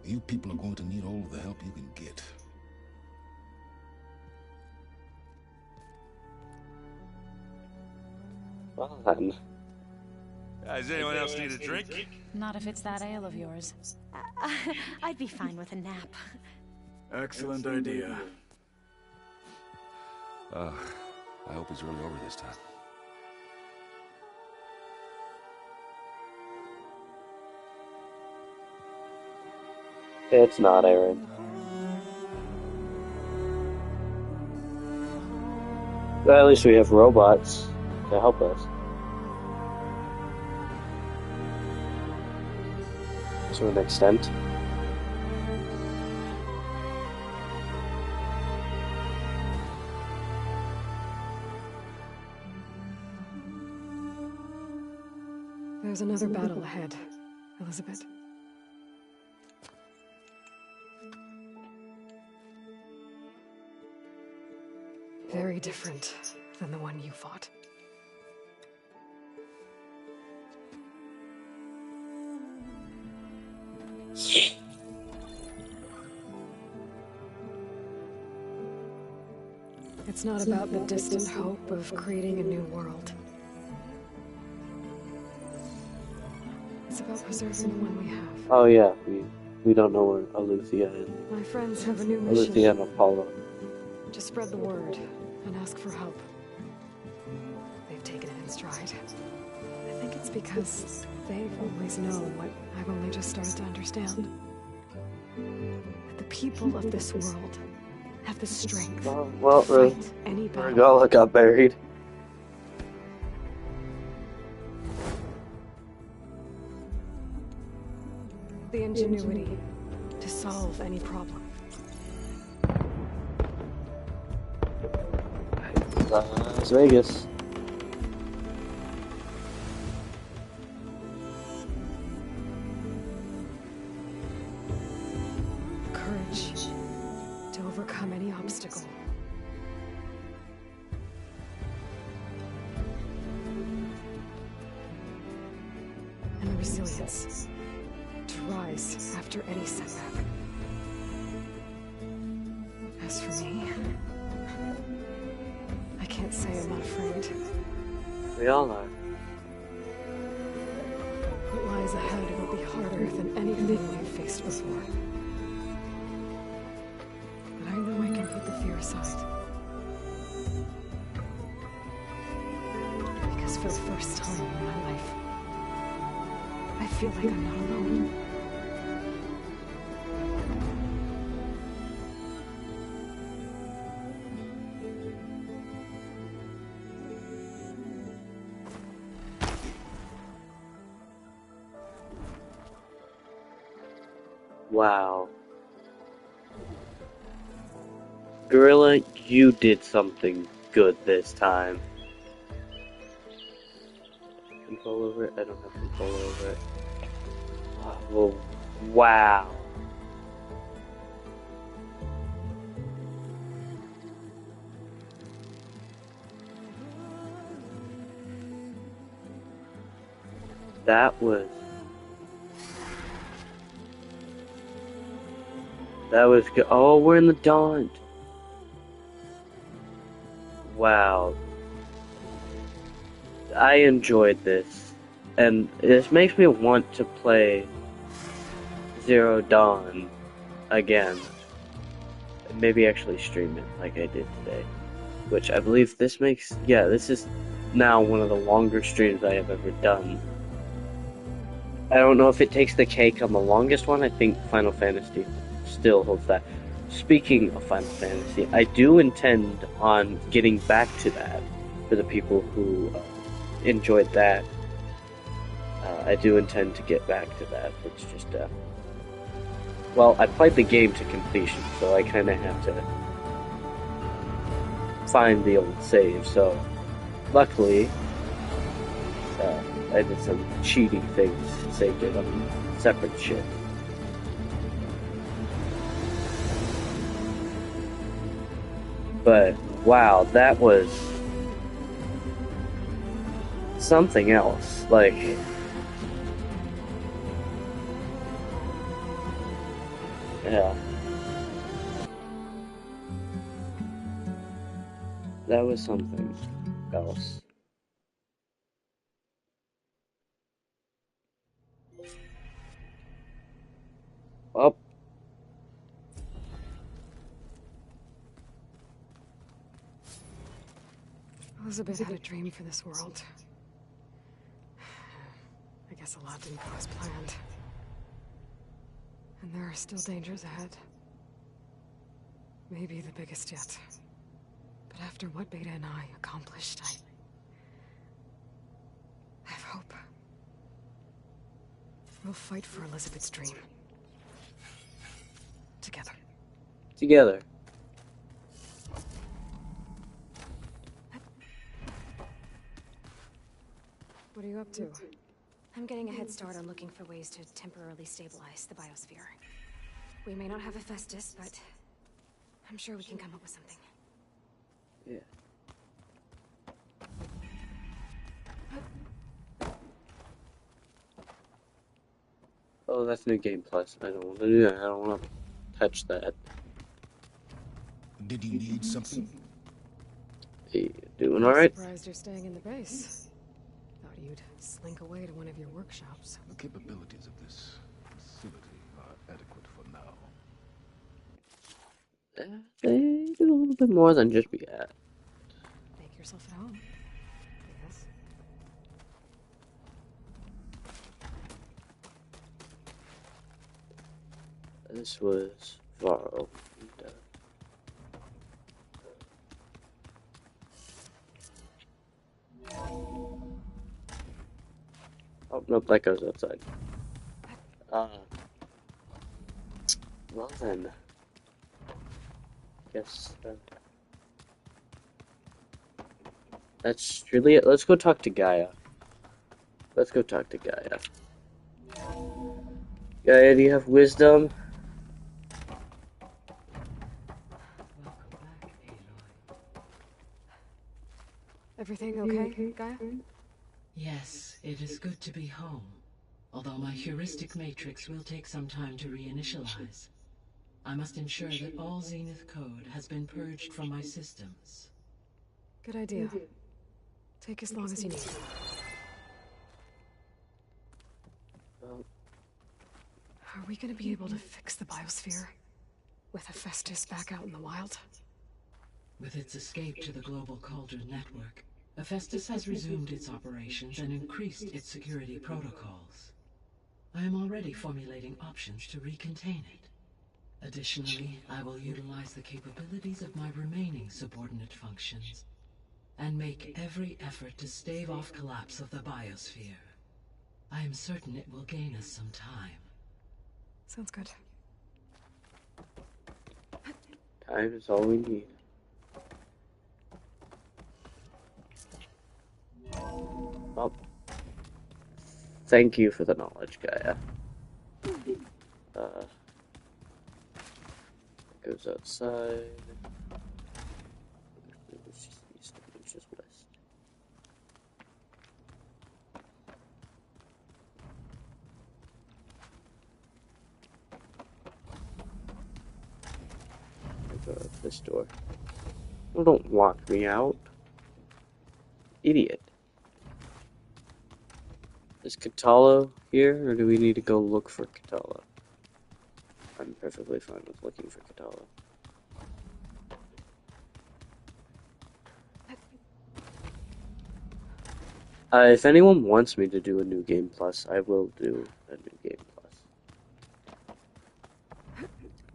You people are going to need all of the help you can get. Well then. Does anyone else need a drink? Not if it's that ale of yours. I'd be fine with a nap. Excellent idea. I hope it's really over this time. It's not, Aaron. But at least we have robots to help us. To an extent. There's another battle ahead, Elizabeth. Very different than the one you fought. It's not about the distant hope of creating a new world. It's about preserving the one we have. Oh yeah, we don't know where Aletheia is. My friends have a new mission. Aletheia and Apollo. To spread the word and ask for help. They've taken it in stride. I think it's because they've always known what I've only just started to understand. That the people of this world have the strength Well, to fight any battle. Regala got buried. The ingenuity to solve any problem. Las Vegas. Courage to overcome any obstacle. And the resilience to rise after any setback. As for me, I can't say I'm not afraid. We all are. What lies ahead will be harder than anything we've faced before. But I know I can put the fear aside. Because for the first time in my life, I feel like I'm not alone. Wow. Gorilla, you did something good this time. Control over it? I don't have control over it. Oh, wow. That was good. Oh, we're in the Daunt. Wow. I enjoyed this. And this makes me want to play Zero Dawn again. Maybe actually stream it like I did today. Which I believe this makes... Yeah, this is now one of the longer streams I have ever done. I don't know if it takes the cake on the longest one. I think Final Fantasy still holds that. Speaking of Final Fantasy, I do intend on getting back to that for the people who enjoyed that. I do intend to get back to that. It's just, well, I played the game to completion, so I kind of have to find the old save. So, luckily, I did some cheating things, saved it on separate shit. But, wow, that was something else. Like, yeah. That was something else. Well. Elizabeth had a dream for this world. I guess a lot didn't go as planned. And there are still dangers ahead. Maybe the biggest yet. But after what Beta and I accomplished, I have hope. We'll fight for Elizabeth's dream. Together. Together. What are you up to? I'm getting a head start on looking for ways to temporarily stabilize the biosphere. We may not have Hephaestus, but I'm sure we can come up with something. Yeah. Oh, that's New Game Plus. I don't want to do that. I don't want to touch that. Did you need something? Hey, doing alright? Surprised you're staying in the base. Thought you'd slink away to one of your workshops. The capabilities of this facility are adequate for now. They do a little bit more than just be at. Make yourself at home. Yes. This was Varl. Oh, nope, that goes outside. Well then. Guess, that's really it. Let's go talk to Gaia. Let's go talk to Gaia. Gaia, do you have wisdom? Everything okay, Gaia? Yes, it is good to be home. Although my heuristic matrix will take some time to reinitialize. I must ensure that all Zenith code has been purged from my systems. Good idea. Take as long as you need. Are we gonna be able to fix the biosphere? With Hephaestus back out in the wild? With its escape to the global Cauldron network, Hephaestus has resumed its operations and increased its security protocols. I am already formulating options to recontain it. Additionally, I will utilize the capabilities of my remaining subordinate functions and make every effort to stave off collapse of the biosphere. I am certain it will gain us some time. Sounds good. Time is all we need. Well, thank you for the knowledge, Gaia. Goes outside. It's just east, it's just west. I go out this door. Well, don't lock me out. Idiot. Is Kotallo here, or do we need to go look for Kotallo? I'm perfectly fine with looking for Kotallo. If anyone wants me to do a New Game Plus, I will do a New Game Plus.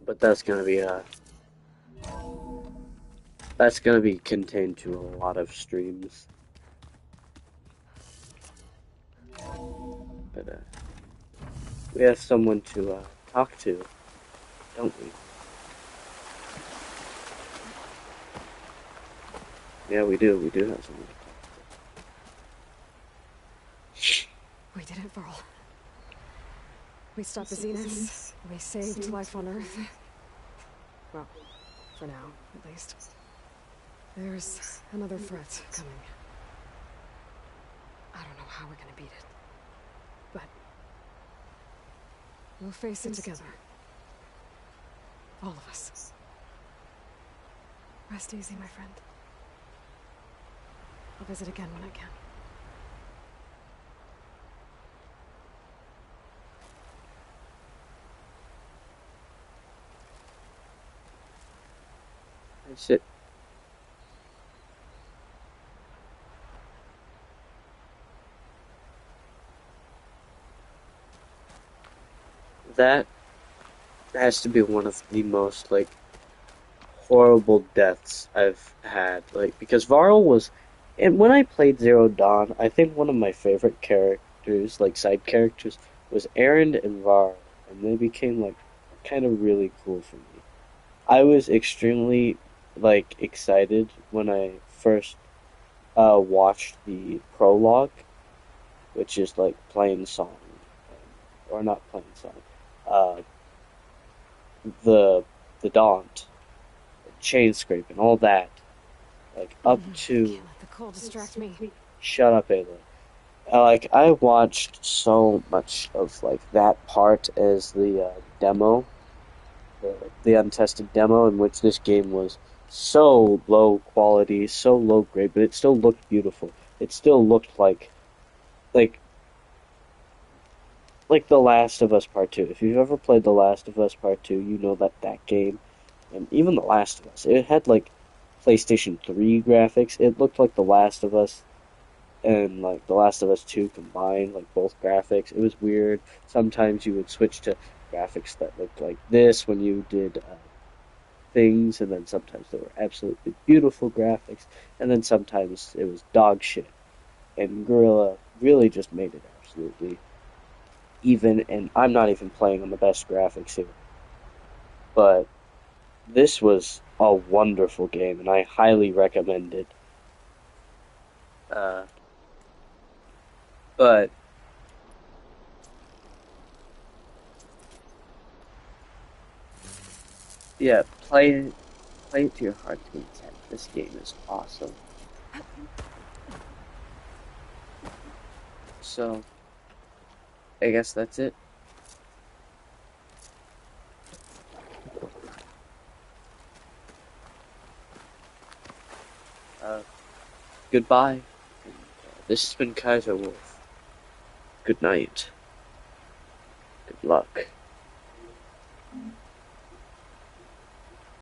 But that's gonna be contained to a lot of streams. But we have someone to talk to, don't we? Yeah, we do. We do have someone to talk to. We did it, Varl. We stopped the Zeniths. We saved life on Earth. Well, for now, at least. There's another threat coming. I don't know how we're gonna beat it. But we'll face it together. All of us. Rest easy, my friend. I'll visit again when I can. That's it. That has to be one of the most, like, horrible deaths I've had. Like, because Varl was... And when I played Zero Dawn, I think one of my favorite characters, like, side characters, was Erend and Varl. And they became, like, kind of really cool for me. I was extremely, like, excited when I first watched the prologue, which is, like, playing song. Or not playing song. The Daunt, chain scraping, all that, like up to. Can't let the cold distract me. Shut up, Ayla. Like I watched so much of like that part as the demo, the untested demo, in which this game was so low quality, so low grade, but it still looked beautiful. It still looked like The Last of Us Part 2. If you've ever played The Last of Us Part 2, you know that game, and even The Last of Us, it had, like, PlayStation 3 graphics. It looked like The Last of Us and, like, The Last of Us 2 combined, like, both graphics. It was weird. Sometimes you would switch to graphics that looked like this when you did things, and then sometimes they were absolutely beautiful graphics, and then sometimes it was dog shit. And Guerrilla really just made it absolutely even, and I'm not even playing on the best graphics here. But this was a wonderful game, and I highly recommend it. But yeah, play it to your heart's content. This game is awesome. So I guess that's it. Goodbye. This has been Kaiser Wolf. Good night. Good luck.